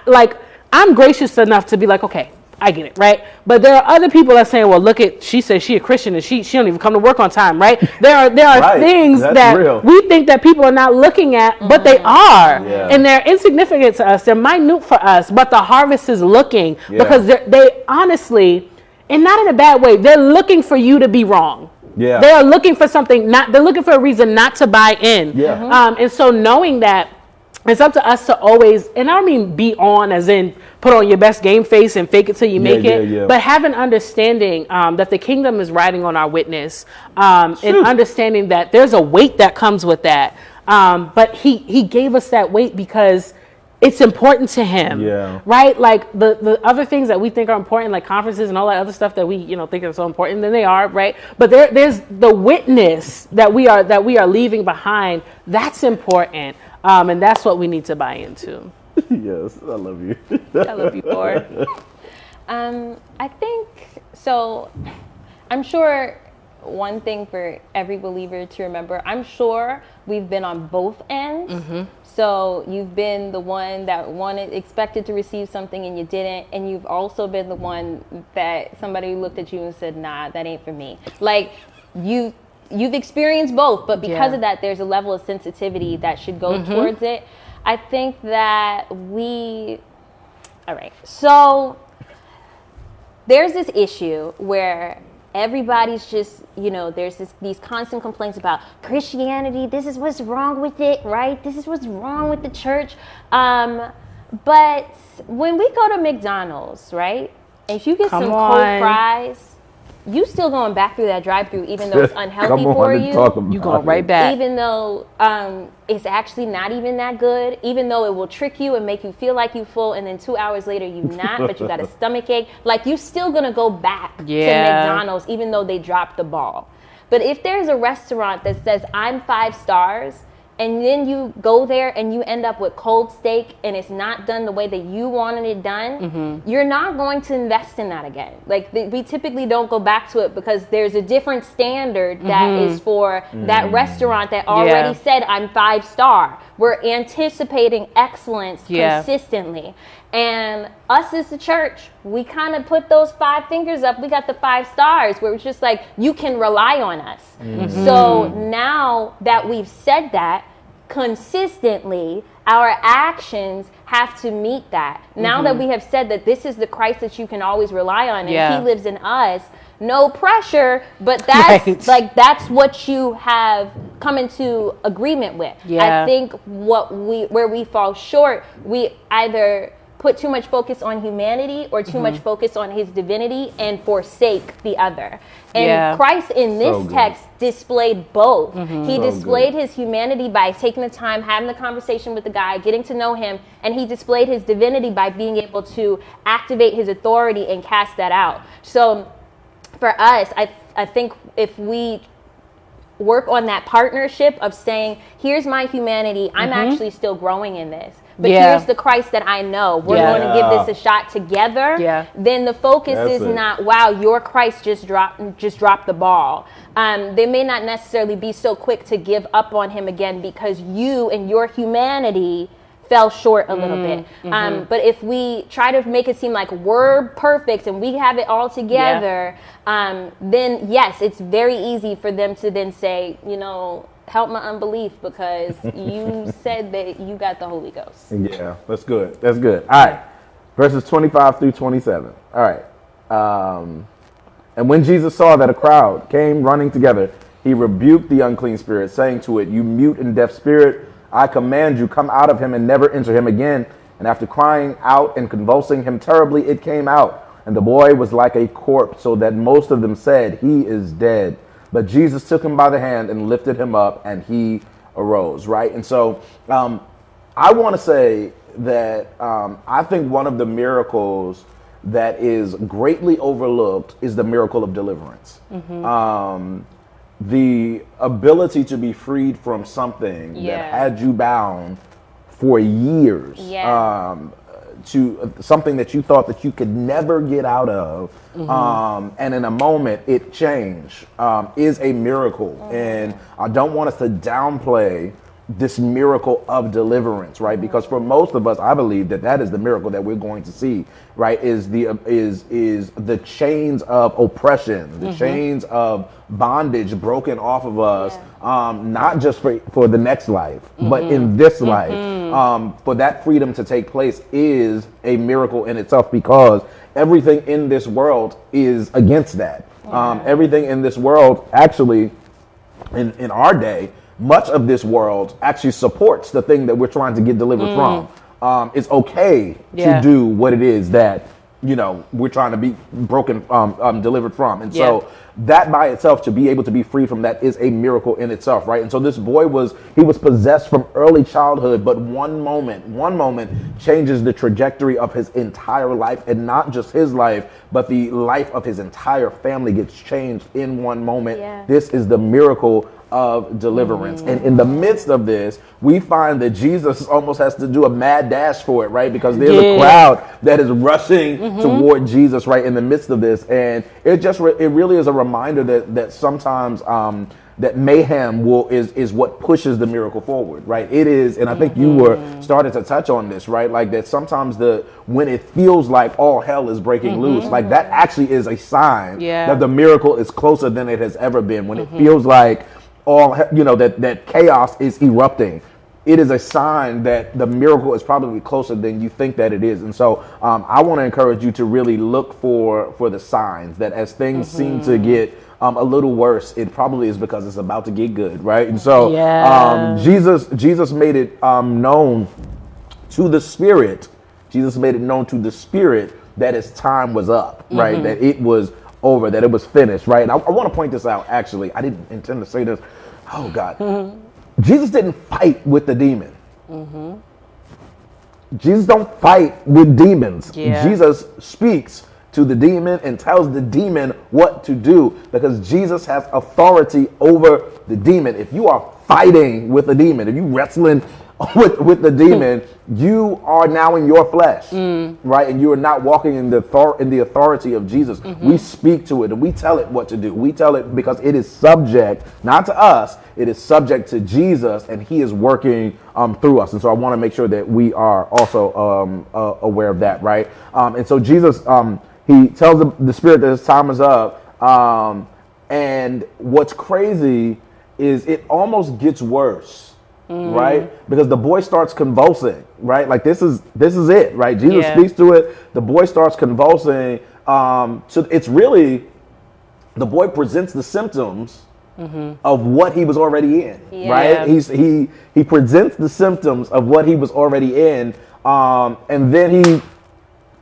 like, I'm gracious enough to be like, okay, I get it, right? But there are other people that saying, well, look she says she a Christian and she don't even come to work on time, right? There are Right. things That's that real. we think that people are not looking at, but they are. Yeah. And they're insignificant to us. They're minute for us, but the harvest is looking because they honestly, and not in a bad way, they're looking for you to be wrong. Yeah. They are looking for something, they're looking for a reason not to buy in. Yeah. And so knowing that, it's up to us to always, and I don't mean be on as in put on your best game face and fake it till you make it, but have an understanding that the kingdom is riding on our witness, and understanding that there's a weight that comes with that. But he gave us that weight because it's important to him, right? Like the other things that we think are important, like conferences and all that other stuff that we think are so important, then they are, right? But there's the witness that we are leaving behind. That's important. And that's what we need to buy into. Yes, I love you. I love you, Lord. I think so. I'm sure one thing for every believer to remember, I'm sure we've been on both ends. Mm-hmm. So you've been the one that expected to receive something and you didn't, and you've also been the one that somebody looked at you and said, nah, that ain't for me. Like you've experienced both, but because of that, there's a level of sensitivity that should go towards it. I think that all right, so there's this issue where everybody's just, there's these constant complaints about Christianity. This is what's wrong with it, right? This is what's wrong with the church. But when we go to McDonald's, right, if you get some cold fries, you still going back through that drive-through, even though it's unhealthy for you. You going right back. Even though it's actually not even that good, even though it will trick you and make you feel like you full, and then 2 hours later you not, but you got a stomach ache. Like, you still gonna go back to McDonald's, even though they dropped the ball. But if there's a restaurant that says I'm 5 stars, and then you go there and you end up with cold steak and it's not done the way that you wanted it done, you're not going to invest in that again. Like, we typically don't go back to it because there's a different standard that is for that restaurant that already said I'm 5 star. We're anticipating excellence consistently. And us as the church, we kind of put those 5 fingers up. We got the 5 stars where it's just like, you can rely on us. So now that we've said that consistently, our actions have to meet that. Now that we have said that this is the Christ that you can always rely on and he lives in us, no pressure, but that's that's what you have come into agreement with. I think where we fall short, we either put too much focus on humanity or too much focus on his divinity and forsake the other. And Christ in this text displayed both. He displayed his humanity by taking the time, having the conversation with the guy, getting to know him, and he displayed his divinity by being able to activate his authority and cast that out. So for us, I think if we work on that partnership of saying, here's my humanity, I'm actually still growing in this. But here's the Christ that I know. We're going to give this a shot together. Then the focus is not, wow, your Christ just dropped the ball. They may not necessarily be so quick to give up on him again because you and your humanity fell short a little bit. But if we try to make it seem like we're perfect and we have it all together, then yes, it's very easy for them to then say, help my unbelief because you said that you got the Holy Ghost. Yeah, that's good. That's good. All right. Verses 25 through 27. All right. And when Jesus saw that a crowd came running together, he rebuked the unclean spirit, saying to it, you mute and deaf spirit, I command you, come out of him and never enter him again. And after crying out and convulsing him terribly, it came out. And the boy was like a corpse, so that most of them said, he is dead. But Jesus took him by the hand and lifted him up, and he arose, right? And so I want to say that I think one of the miracles that is greatly overlooked is the miracle of deliverance. The ability to be freed from something that had you bound for years, to something that you thought that you could never get out of, and in a moment it changed, is a miracle. And I don't want us to downplay this miracle of deliverance, right? Because for most of us, I believe that that is the miracle that we're going to see, right? Is the chains of oppression, the chains of bondage broken off of us, not just for the next life, but in this life. For that freedom to take place is a miracle in itself, because everything in this world is against that. Everything in this world, actually, in our day, much of this world actually supports the thing that we're trying to get delivered from. It's okay to do what it is that, you know, we're trying to be delivered from. And so that by itself, to be able to be free from that, is a miracle in itself, right? And so this boy was possessed from early childhood, but one moment changes the trajectory of his entire life, and not just his life, but the life of his entire family gets changed in one moment. This is the miracle of deliverance. And in the midst of this, we find that Jesus almost has to do a mad dash for it, right? Because there's a crowd that is rushing toward Jesus right in the midst of this. And it really is a reminder that sometimes that mayhem is what pushes the miracle forward, right? It is, and I think you were started to touch on this, right? Like that sometimes when it feels like all hell is breaking loose, like that actually is a sign that the miracle is closer than it has ever been. When it feels like that chaos is erupting, it is a sign that the miracle is probably closer than you think that it is. And so I want to encourage you to really look for the signs that as things seem to get a little worse, it probably is because it's about to get good, right? And so Jesus made it known to the Spirit. Jesus made it known to the Spirit that his time was up, right? That it was over, that it was finished, right? And I want to point this out, actually. I didn't intend to say this. Oh, God. Jesus didn't fight with the demon. Jesus don't fight with demons. Jesus speaks to the demon and tells the demon what to do, because Jesus has authority over the demon. If you are fighting with a demon, if you wrestling with the demon, you are now in your flesh, right? And you are not walking in the authority of Jesus. We speak to it and we tell it what to do. We tell it because it is subject, not to us, it is subject to Jesus, and he is working through us. And so I want to make sure that we are also aware of that, right? And so Jesus, he tells the Spirit that his time is up. And what's crazy is it almost gets worse. Right? Because the boy starts convulsing, right? Like this is it, right? Jesus speaks to it. The boy starts convulsing. So it's really, the boy presents the symptoms of what he was already in, right? He presents the symptoms of what he was already in. And then he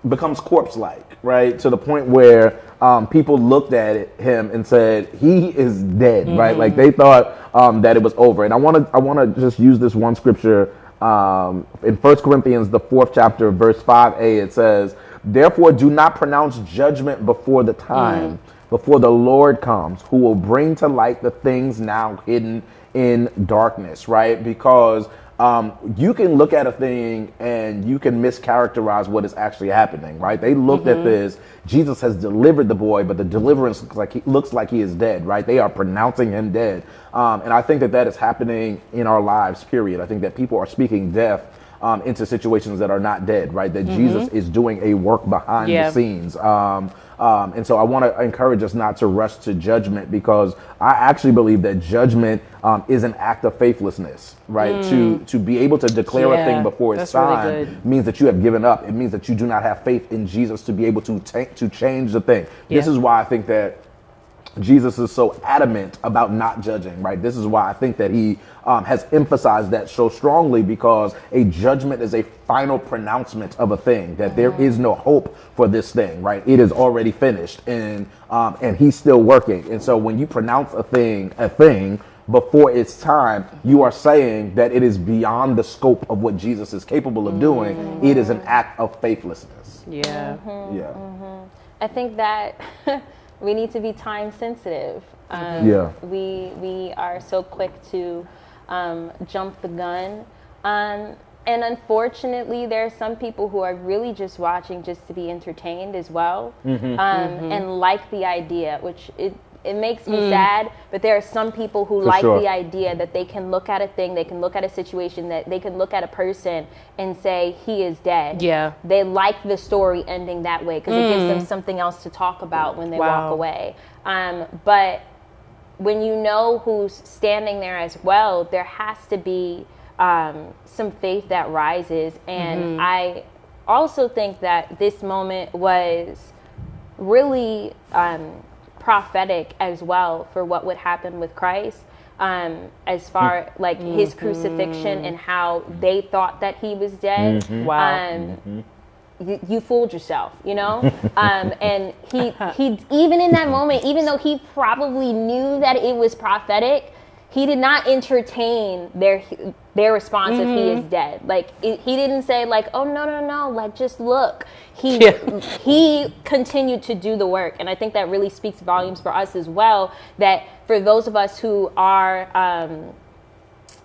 becomes corpse-like, right? To the point where people looked at him and said, he is dead, right? Like they thought that it was over. And I want to just use this one scripture in 1 Corinthians, the 4th chapter, verse 5a. It says, therefore do not pronounce judgment before the time, before the Lord comes, who will bring to light the things now hidden in darkness, right? Because you can look at a thing and you can mischaracterize what is actually happening, right? They looked at this. Jesus has delivered the boy, but the deliverance looks like he is dead, right? They are pronouncing him dead. And I think that is happening in our lives, period. I think that people are speaking death into situations that are not dead, right? That Jesus is doing a work behind the scenes. And so I want to encourage us not to rush to judgment, because I actually believe that judgment is an act of faithlessness, right? To be able to declare a thing before it's time really means that you have given up. It means that you do not have faith in Jesus to be able to change the thing. This is why I think that Jesus is so adamant about not judging, right? This is why I think that he has emphasized that so strongly, because a judgment is a final pronouncement of a thing, that there is no hope for this thing, right? It is already finished, and he's still working. And so when you pronounce a thing before its time, you are saying that it is beyond the scope of what Jesus is capable of doing. It is an act of faithlessness. Yeah. Yeah. I think that we need to be time sensitive. We are so quick to jump the gun. And unfortunately, there are some people who are really just watching just to be entertained as well, and like the idea, which it makes me sad, but there are some people who like the idea that they can look at a thing, they can look at a situation, that they can look at a person and say, he is dead. Yeah. They like the story ending that way because it gives them something else to talk about when they walk away. But when you know who's standing there as well, there has to be some faith that rises. And I also think that this moment was really prophetic as well for what would happen with Christ, as far like his crucifixion and how they thought that he was dead. You fooled yourself, you know? And he even in that moment, even though he probably knew that it was prophetic, he did not entertain their response if he is dead. Like he didn't say like, oh no, like just look. He continued to do the work, and I think that really speaks volumes for us as well. That for those of us who are,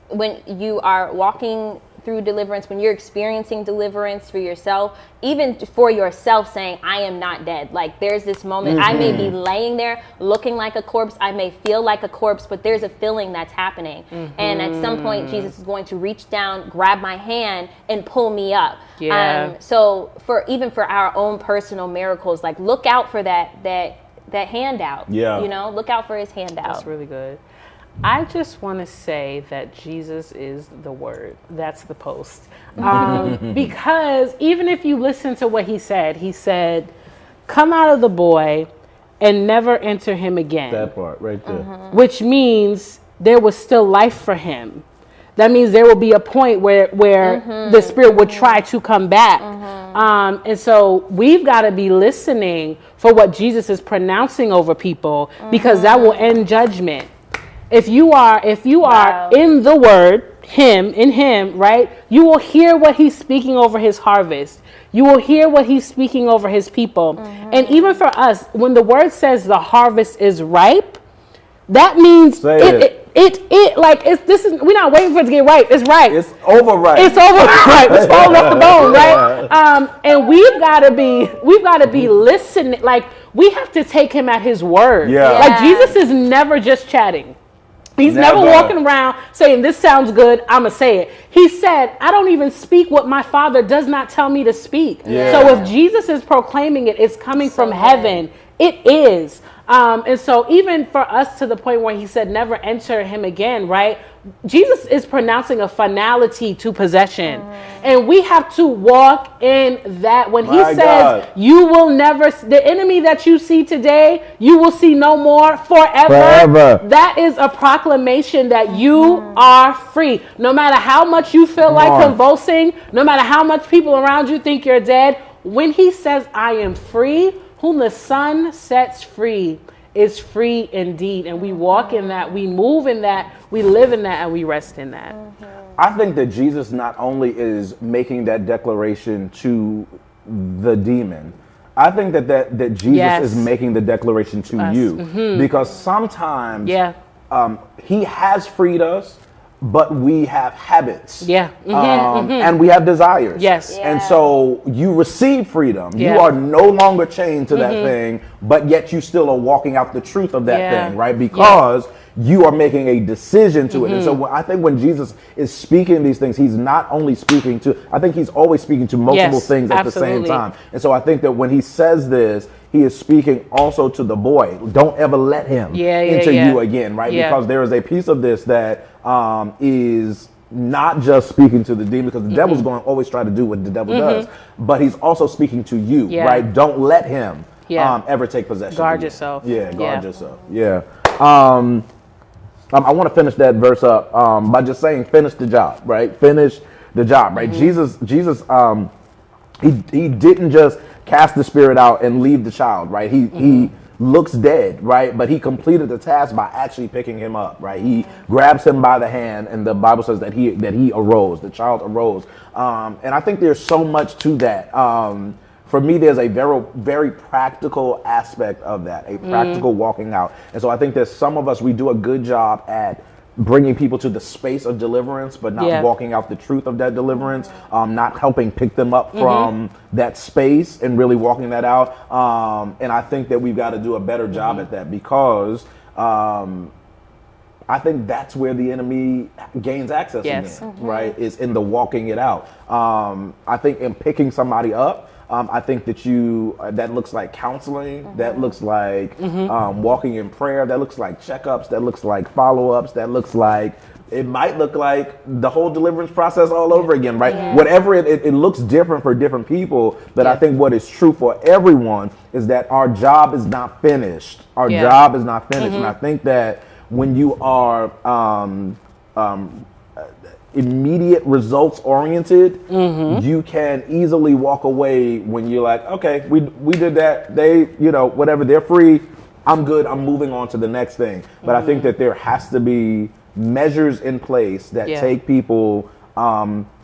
when you are walking through deliverance, when you're experiencing deliverance for yourself, even for yourself, saying, I am not dead. Like there's this moment, I may be laying there looking like a corpse, I may feel like a corpse, but there's a feeling that's happening. And at some point, Jesus is going to reach down, grab my hand, and pull me up. So even for our own personal miracles, like look out for that handout. You know, look out for his handout. That's really good. I just want to say that Jesus is the Word. That's the post. Because even if you listen to what he said, come out of the boy and never enter him again. That part right there. Which means there was still life for him. That means there will be a point where the spirit would try to come back. And so we've got to be listening for what Jesus is pronouncing over people, because that will end judgment. If you are in the Word, in him, right, you will hear what he's speaking over his harvest. You will hear what he's speaking over his people. And even for us, when the Word says the harvest is ripe, that means we're not waiting for it to get ripe. It's ripe. It's overripe. It's overripe. It's falling off the bone, right? And we've got to be listening. Like we have to take him at his word. Like Jesus is never just chatting. He's never walking around saying, this sounds good, I'm going to say it. He said, I don't even speak what my Father does not tell me to speak. So if Jesus is proclaiming it, it's coming from heaven. It is. And so even for us, to the point where he said, never enter him again, right? Jesus is pronouncing a finality to possession. And we have to walk in that. When he says, you will never, the enemy that you see today, you will see no more forever. That is a proclamation that you are free. No matter how much you feel like convulsing, no matter how much people around you think you're dead, when he says, I am free, whom the Son sets free is free indeed. And we walk in that, we move in that, we live in that, and we rest in that. I think that Jesus not only is making that declaration to the demon, I think that Jesus is making the declaration to you. Because sometimes he has freed us, but we have habits. And we have desires. And so you receive freedom. You are no longer chained to that thing, but yet you still are walking out the truth of that thing, right? Because you are making a decision to it. And so I think when Jesus is speaking these things, he's not only speaking to, I think he's always speaking to multiple things at the same time. And so I think that when he says this, he is speaking also to the boy. Don't ever let him into you again, right? Because there is a piece of this that is not just speaking to the demon, because the devil's going to always try to do what the devil does, but he's also speaking to you, right? Don't let him ever take possession. Guard of you. yourself. Yeah, guard yourself. Yeah. I want to finish that verse up by just saying, finish the job, right? Finish the job, right? Jesus, he didn't just cast the spirit out and leave the child, right? He looks dead, right? But he completed the task by actually picking him up, right? He grabs him by the hand, and the Bible says that he arose, the child arose. And I think there's so much to that. For me, there's a very, very practical aspect of that, a practical walking out. And so I think that some of us, we do a good job at bringing people to the space of deliverance, but not walking out the truth of that deliverance, not helping pick them up from that space and really walking that out. And I think that we've got to do a better job at that, because I think that's where the enemy gains access again, right? Is in the walking it out. I think in picking somebody up, I think that looks like counseling, that looks like walking in prayer, that looks like checkups, that looks like follow-ups, that looks like, it might look like the whole deliverance process all over again, right? Whatever it looks different for different people, but I think what is true for everyone is that our job is not finished. Our job is not finished. And I think that when you are immediate results oriented, you can easily walk away when you're like, okay, we did that, they, whatever, they're free, I'm good, I'm moving on to the next thing. But I think that there has to be measures in place that take people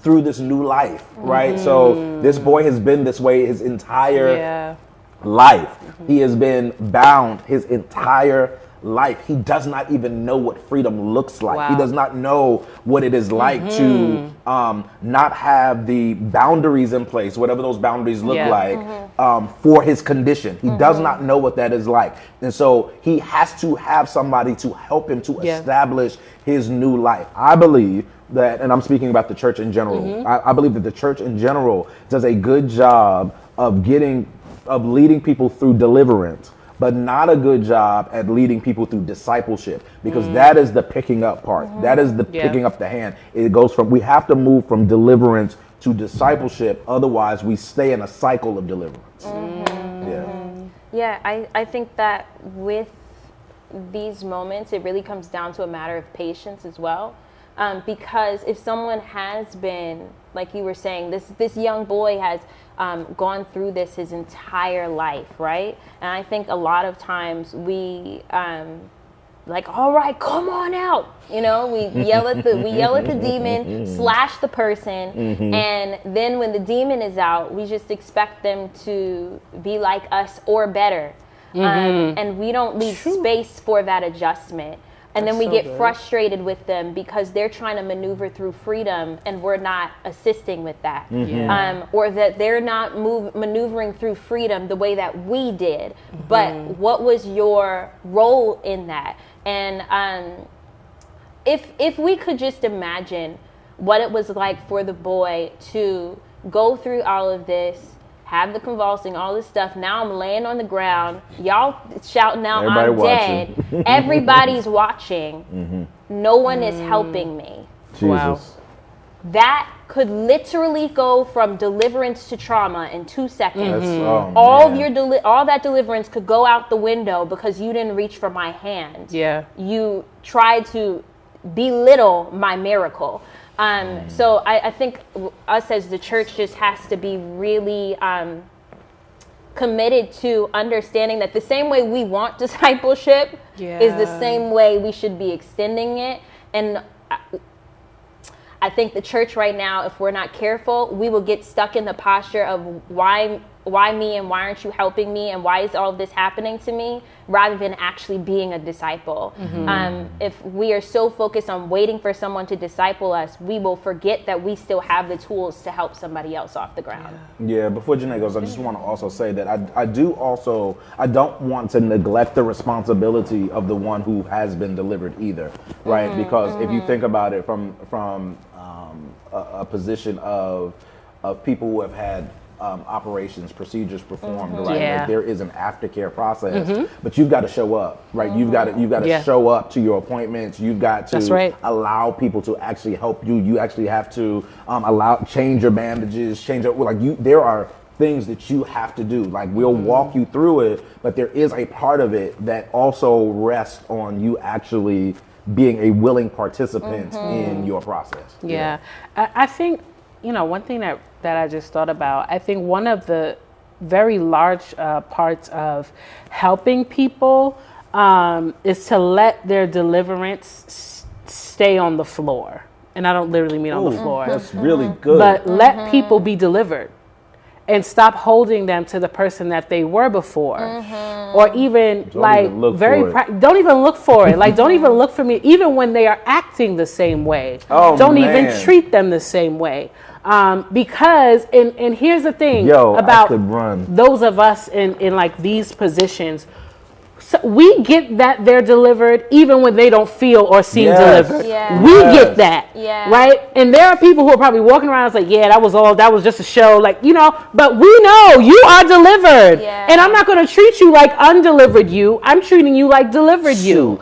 through this new life, right? So this boy has been this way his entire life. He has been bound his entire life. He does not even know what freedom looks like. He does not know what it is like to not have the boundaries in place, whatever those boundaries look like, for his condition. He does not know what that is like. And so he has to have somebody to help him to establish his new life. I believe that, and I'm speaking about the church in general, I believe that the church in general does a good job of leading people through deliverance, but not a good job at leading people through discipleship, because that is the picking up part. That is the picking up the hand. It goes from, we have to move from deliverance to discipleship. Otherwise, we stay in a cycle of deliverance. I think that with these moments, it really comes down to a matter of patience as well. Because if someone has been, like you were saying, this young boy has gone through this his entire life, right? And I think a lot of times we like, all right, come on out. We yell at the demon, slash the person, and then when the demon is out, we just expect them to be like us or better, and we don't leave space for that adjustment. And then we get frustrated with them because they're trying to maneuver through freedom and we're not assisting with that. Or that they're not maneuvering through freedom the way that we did. But what was your role in that? And if we could just imagine what it was like for the boy to go through all of this, have the convulsing, all this stuff. Now I'm laying on the ground. Y'all shouting out, I'm dead. Everybody's watching. No one is helping me. Jesus. Wow. That could literally go from deliverance to trauma in 2 seconds. All that deliverance could go out the window because you didn't reach for my hand. You tried to belittle my miracle. So I think us as the church just has to be really committed to understanding that the same way we want discipleship is the same way we should be extending it. And I think the church right now, if we're not careful, we will get stuck in the posture of why me and why aren't you helping me and why is all of this happening to me, rather than actually being a disciple. If we are so focused on waiting for someone to disciple us, we will forget that we still have the tools to help somebody else off the ground. Before Janae goes, I just want to also say that I don't want to neglect the responsibility of the one who has been delivered either, right? Because if you think about it from a position of people who have had operations, procedures performed, right? Like there is an aftercare process, but you've got to show up, right? You've got to show up to your appointments. You've got to allow people to actually help you. You actually have to change your bandages, there are things that you have to do. Like we'll walk you through it, but there is a part of it that also rests on you actually being a willing participant in your process. Yeah. I think, one thing that I just thought about, I think one of the very large parts of helping people is to let their deliverance stay on the floor. And I don't literally mean on the floor. That's really good. But let people be delivered and stop holding them to the person that they were before. Or even don't even look for it. Like, don't even look for me, even when they are acting the same way. Don't even treat them the same way. Because, and here's the thing about those of us in like these positions. So we get that they're delivered even when they don't feel or seem delivered. We get that, right? And there are people who are probably walking around and like, that was just a show, like, but we know you are delivered. And I'm not going to treat you like undelivered you. I'm treating you like delivered you.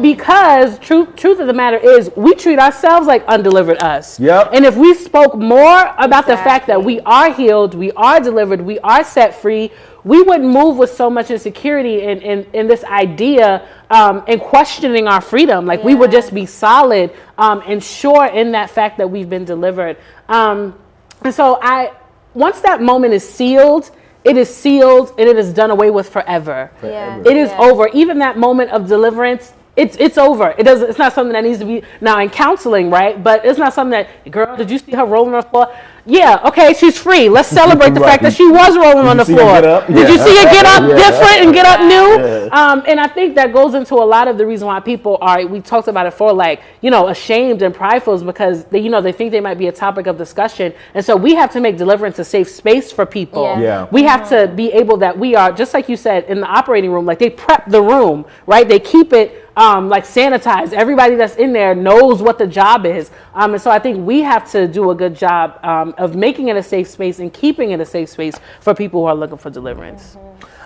Because truth of the matter is we treat ourselves like undelivered us. And if we spoke more about the fact that we are healed, we are delivered, we are set free, we wouldn't move with so much insecurity in this idea and questioning our freedom. Like we would just be solid and sure in that fact that we've been delivered. And so once that moment is sealed, it is sealed and it is done away with forever. It is over. Even that moment of deliverance, it's over. It's not something that needs to be now in counseling, right? But it's not something that, girl, did you see her rolling on the floor? Yeah, okay, she's free. Let's celebrate the fact that she was rolling on the floor. Did you see her get up different and get up new? And I think that goes into a lot of the reason why people are, we talked about it for like, ashamed and prideful is because they, they think they might be a topic of discussion. And so we have to make deliverance a safe space for people. We have to be able that we are, just like you said, in the operating room, like they prep the room, right? They keep it like sanitized. Everybody that's in there knows what the job is. And so I think we have to do a good job of making it a safe space and keeping it a safe space for people who are looking for deliverance.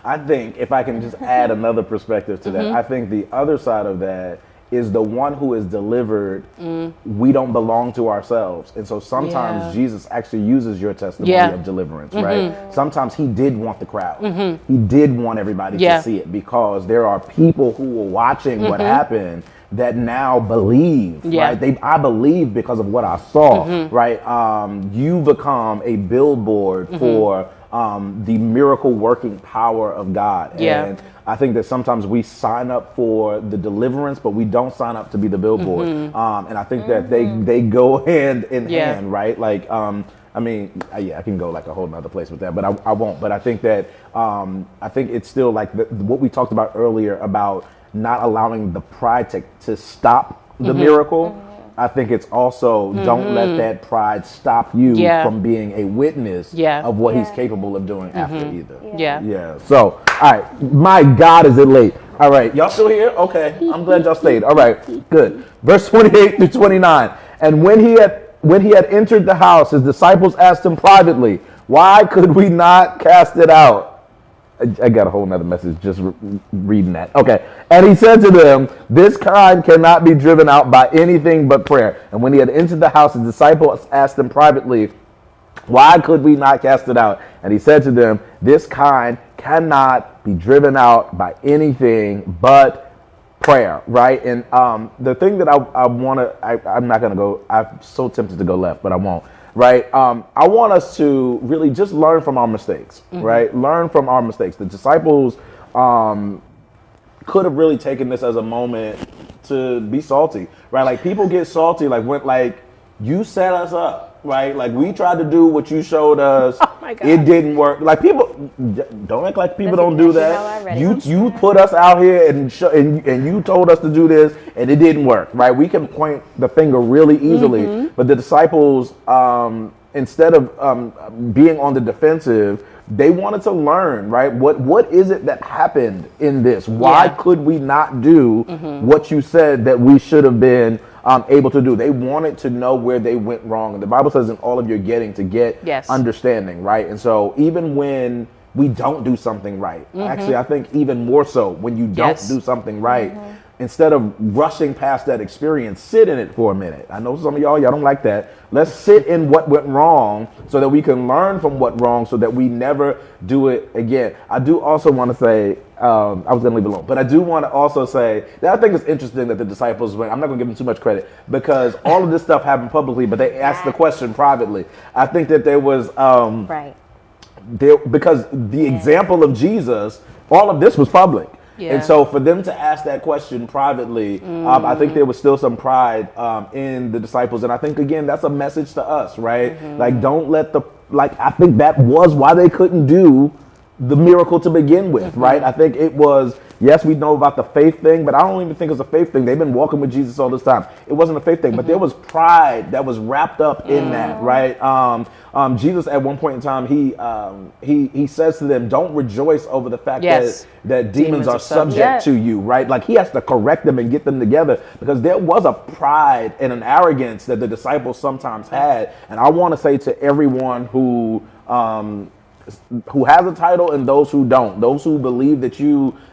I think if I can just add another perspective to that, I think the other side of that is the one who is delivered, we don't belong to ourselves. And so sometimes Jesus actually uses your testimony of deliverance, right? Sometimes he did want the crowd. He did want everybody to see it because there are people who were watching what happened that now believe, right? I believe because of what I saw, right? You become a billboard for the miracle working power of God. And I think that sometimes we sign up for the deliverance, but we don't sign up to be the billboard. And I think that they go hand in hand, right? Like, I mean, I can go like a whole nother place with that, but I won't. But I think that I think it's still like what we talked about earlier about not allowing the pride to stop the miracle. I think it's also don't let that pride stop you from being a witness of what he's capable of doing after either. So, all right, my God, is it late? All right, y'all still here? Okay, I'm glad y'all stayed. All right, good. Verse 28 through 29. And when he had entered the house, his disciples asked him privately, "Why could we not cast it out?" I got a whole nother message just reading that. Okay. And he said to them, "This kind cannot be driven out by anything but prayer." And when he had entered the house, his disciples asked him privately, "Why could we not cast it out?" And he said to them, "This kind cannot be driven out by anything but prayer." Right? And the thing that I'm not going to go, I'm so tempted to go left, but I won't. Right. I want us to really just learn from our mistakes. Right. Learn from our mistakes. The disciples could have really taken this as a moment to be salty. Right. Like people get salty. Like you set us up. Right. Like we tried to do what you showed us. Oh my God. It didn't work. Like people don't act like people don't do that. You put us out here and you told us to do this and it didn't work. Right. We can point the finger really easily. But the disciples, instead of being on the defensive, they wanted to learn, right? What is it that happened in this? Why could we not do what you said that we should have been able to do? They wanted to know where they went wrong. And the Bible says in all of your getting to get understanding, right? And so even when we don't do something right, actually I think even more so when you don't do something right, instead of rushing past that experience, sit in it for a minute. I know some of y'all don't like that. Let's sit in what went wrong so that we can learn from what wrong so that we never do it again. I do also want to say, I was going to leave it alone, but I do want to also say that I think it's interesting that the disciples went, I'm not going to give them too much credit because all of this stuff happened publicly, but they asked the question privately. I think that there was, Right. because the example of Jesus, all of this was public. Yeah. And so for them to ask that question privately, I think there was still some pride in the disciples. And I think, again, that's a message to us, right? Like, don't let I think that was why they couldn't do the miracle to begin with, right? I think it was, yes, we know about the faith thing, but I don't even think it's a faith thing. They've been walking with Jesus all this time. It wasn't a faith thing, but there was pride that was wrapped up in that, right? Jesus, at one point in time, he says to them, don't rejoice over the fact that demons are subject to you, right? Like, he has to correct them and get them together because there was a pride and an arrogance that the disciples sometimes had. And I want to say to everyone who has a title and those who don't, those who believe that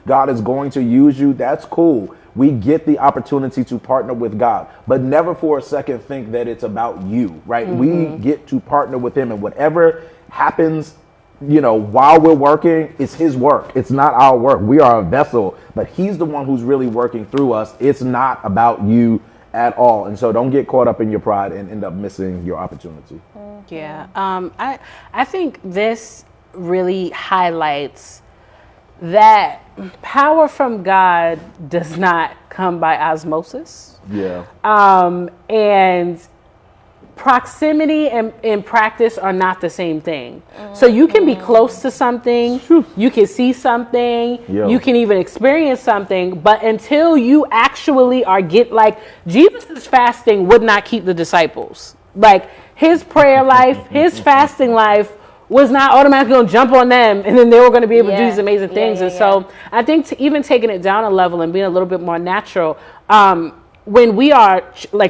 God is going to use you, that's cool. We get the opportunity to partner with God, but never for a second think that it's about you, right? We get to partner with him, and whatever happens, while we're working, it's his work. It's not our work. We are a vessel, but he's the one who's really working through us. It's not about you at all. And so don't get caught up in your pride and end up missing your opportunity. Yeah. I think this really highlights that power from God does not come by osmosis. Yeah. And proximity and practice are not the same thing. So you can be close to something, you can see something, you can even experience something, but until you actually Jesus' fasting would not keep the disciples. Like, his prayer life, his fasting life was not automatically going to jump on them and then they were going to be able to do these amazing things. So I think even taking it down a level and being a little bit more natural, when we are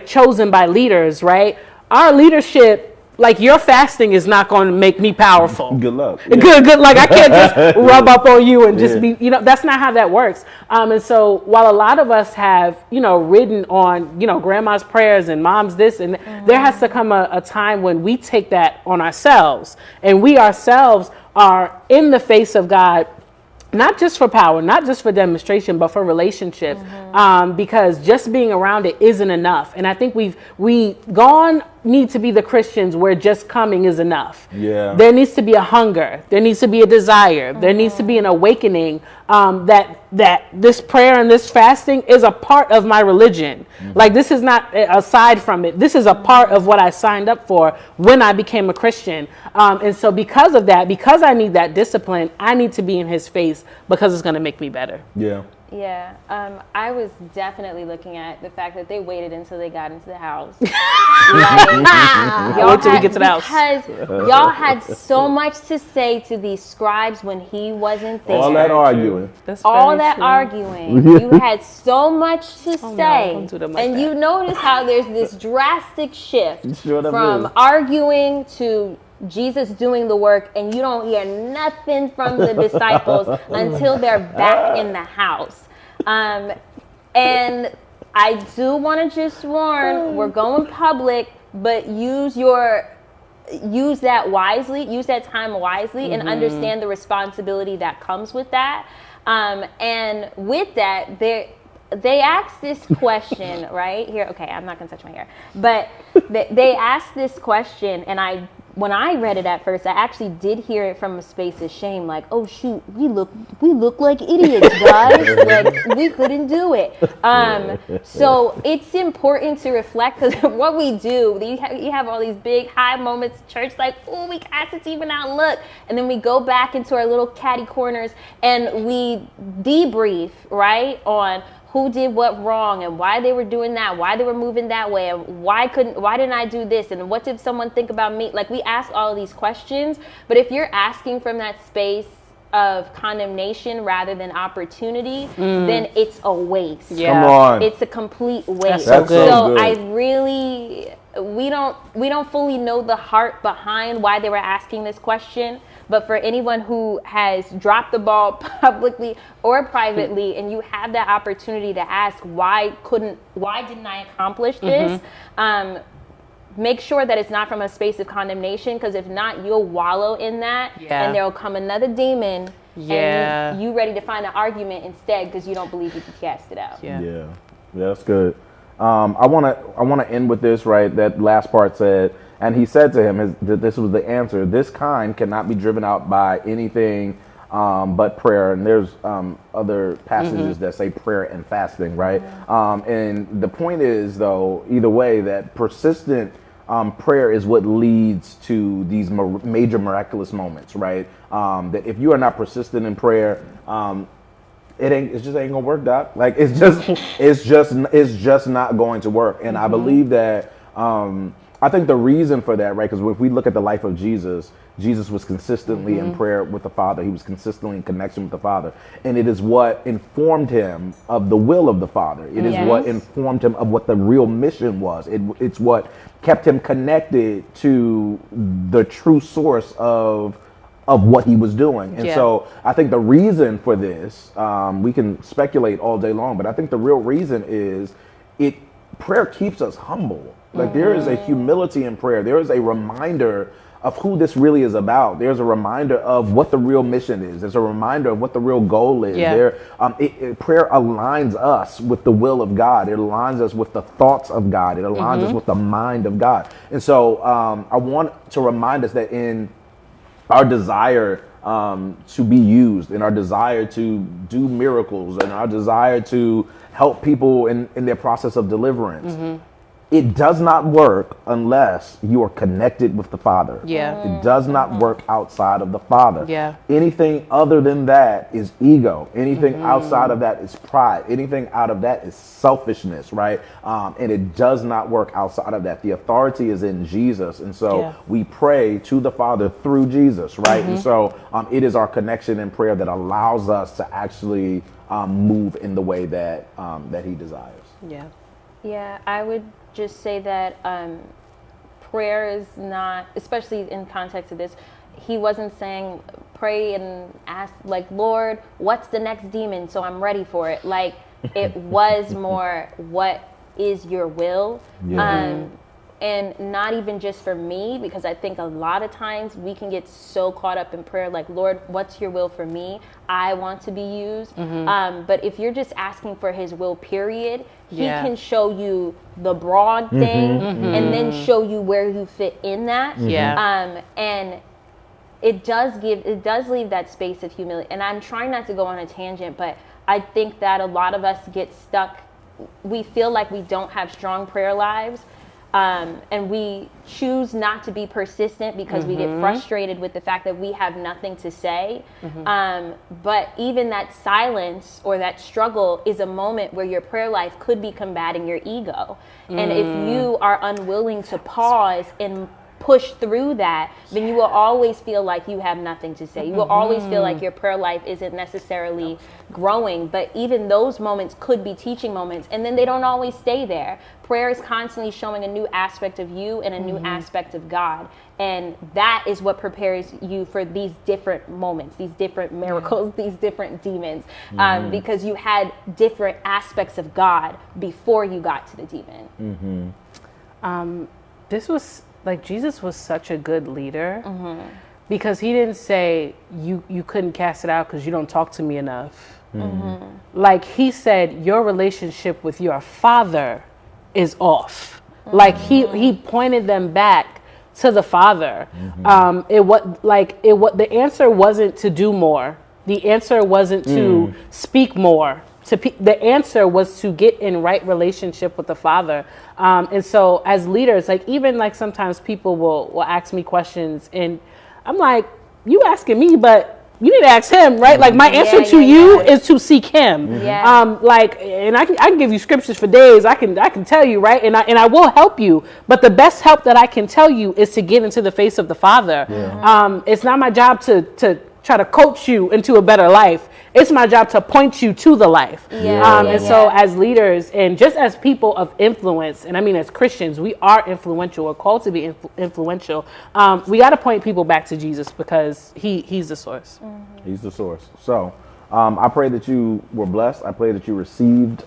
chosen by leaders, right? Our leadership, your fasting is not going to make me powerful. Good luck. Yeah. Good. Like, I can't just rub up on you and just be, that's not how that works. And so while a lot of us have, ridden on, grandma's prayers and mom's this, and there has to come a time when we take that on ourselves, and we ourselves are in the face of God, not just for power, not just for demonstration, but for relationship, because just being around it isn't enough. And I think we need to be the Christians where just coming is enough. Yeah. There needs to be a hunger. There needs to be a desire. There needs to be an awakening that this prayer and this fasting is a part of my religion. Like, this is not aside from it. This is a part of what I signed up for when I became a Christian. And so because of that, because I need that discipline, I need to be in his face because it's going to make me better. Yeah. Yeah, I was definitely looking at the fact that they waited until they got into the house. Wait till we get to the house. Because y'all had so much to say to these scribes when he wasn't there. All that arguing. All that arguing. You had so much to say. And you notice how there's this drastic shift from arguing to Jesus doing the work, and you don't hear nothing from the disciples until they're back in the house. And I do want to just warn, we're going public, but use that wisely, use that time wisely, and understand the responsibility that comes with that. And with that, they asked this question right here. Okay, I'm not gonna touch my hair, but they asked this question, and when I read it at first, I actually did hear it from a space of shame, like, oh shoot, we look like idiots, guys. Like, we couldn't do it. So it's important to reflect, because what we do, you have all these big high moments, church, like, oh, we cast this even out, look, and then we go back into our little catty corners and we debrief, right, on who did what wrong and why they were doing that, why they were moving that way, and why didn't I do this, and what did someone think about me? Like, we ask all of these questions, but if you're asking from that space of condemnation rather than opportunity, then it's a waste. Yeah. Come on. It's a complete waste. That's so good. I really we don't fully know the heart behind why they were asking this question. But for anyone who has dropped the ball publicly or privately, and you have that opportunity to ask, why didn't I accomplish this? Make sure that it's not from a space of condemnation, because if not, you'll wallow in that, and there'll come another demon, and you ready to find an argument instead because you don't believe you can cast it out. Yeah, that's good. I want to end with this, right? That last part said, and he said to him, this was the answer: this kind cannot be driven out by anything but prayer. And there's other passages that say prayer and fasting, right? And the point is, though, either way, that persistent prayer is what leads to these major miraculous moments, right? That if you are not persistent in prayer, it just ain't gonna work, Doc. Like it's just not going to work. And I believe that I think the reason for that, right? Because if we look at the life of Jesus, Jesus was consistently in prayer with the Father. He was consistently in connection with the Father. And it is what informed him of the will of the Father. It is what informed him of what the real mission was. It's what kept him connected to the true source of what he was doing. And so I think the reason for this, we can speculate all day long, but I think the real reason is prayer keeps us humble. Like there is a humility in prayer. There is a reminder of who this really is about. There's a reminder of what the real mission is. There's a reminder of what the real goal is. Prayer aligns us with the will of God. It aligns us with the thoughts of God. It aligns us with the mind of God. And so I want to remind us that in our desire to be used, in our desire to do miracles, and our desire to help people in their process of deliverance, it does not work unless you are connected with the Father. It does not work outside of the Father. Anything other than that is ego. Anything outside of that is pride. Anything out of that is selfishness, right? And it does not work outside of that. The authority is in Jesus. And so we pray to the Father through Jesus, right? And so it is our connection in prayer that allows us to actually move in the way that he desires. Yeah, I would just say that prayer is not, especially in context of this, he wasn't saying pray and ask like, Lord, what's the next demon so I'm ready for it. Like it was more, what is your will? And not even just for me, because I think a lot of times we can get so caught up in prayer, like, Lord, what's your will for me? I want to be used. But if you're just asking for his will, period, he can show you the broad thing and then show you where you fit in that. And it does leave that space of humility. And I'm trying not to go on a tangent, but I think that a lot of us get stuck. We feel like we don't have strong prayer lives. And we choose not to be persistent because we get frustrated with the fact that we have nothing to say. But even that silence or that struggle is a moment where your prayer life could be combating your ego. And if you are unwilling to pause and push through that, then you will always feel like you have nothing to say. You will always feel like your prayer life isn't necessarily growing. But even those moments could be teaching moments, and then they don't always stay there. Prayer is constantly showing a new aspect of you and a new aspect of God. And that is what prepares you for these different moments, these different miracles, these different demons, because you had different aspects of God before you got to the demon. This was like, Jesus was such a good leader because he didn't say you couldn't cast it out because you don't talk to me enough. Like he said, your relationship with your Father is off. Like he pointed them back to the Father. The answer wasn't to do more. The answer wasn't to speak more. The answer was to get in right relationship with the Father. And so as leaders, like even like sometimes people will ask me questions and I'm like, you asking me, but you need to ask him, right? Like my answer to you is to seek him. And I can give you scriptures for days. I can tell you, right? And I will help you. But the best help that I can tell you is to get into the face of the Father. It's not my job to try to coach you into a better life. It's my job to point you to the life. So as leaders and just as people of influence, and I mean as Christians, we are influential. We're called to be influential. We got to point people back to Jesus because he's the source. He's the source. So I pray that you were blessed. I pray that you received.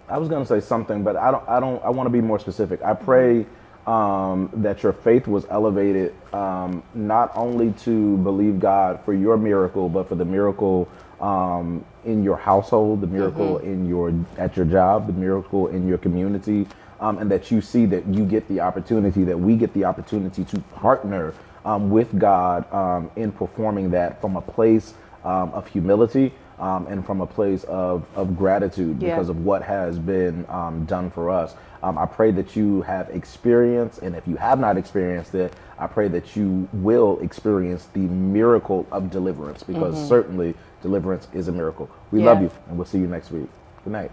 I was going to say something, but I want to be more specific. I pray that your faith was elevated, not only to believe God for your miracle, but for the miracle in your household, the miracle at your job, the miracle in your community, and that you see that you get the opportunity, that we get the opportunity to partner with God in performing that from a place of humility. And from a place of gratitude because of what has been done for us. I pray that you have experienced, and if you have not experienced it, I pray that you will experience the miracle of deliverance, because certainly deliverance is a miracle. We love you, and we'll see you next week. Good night.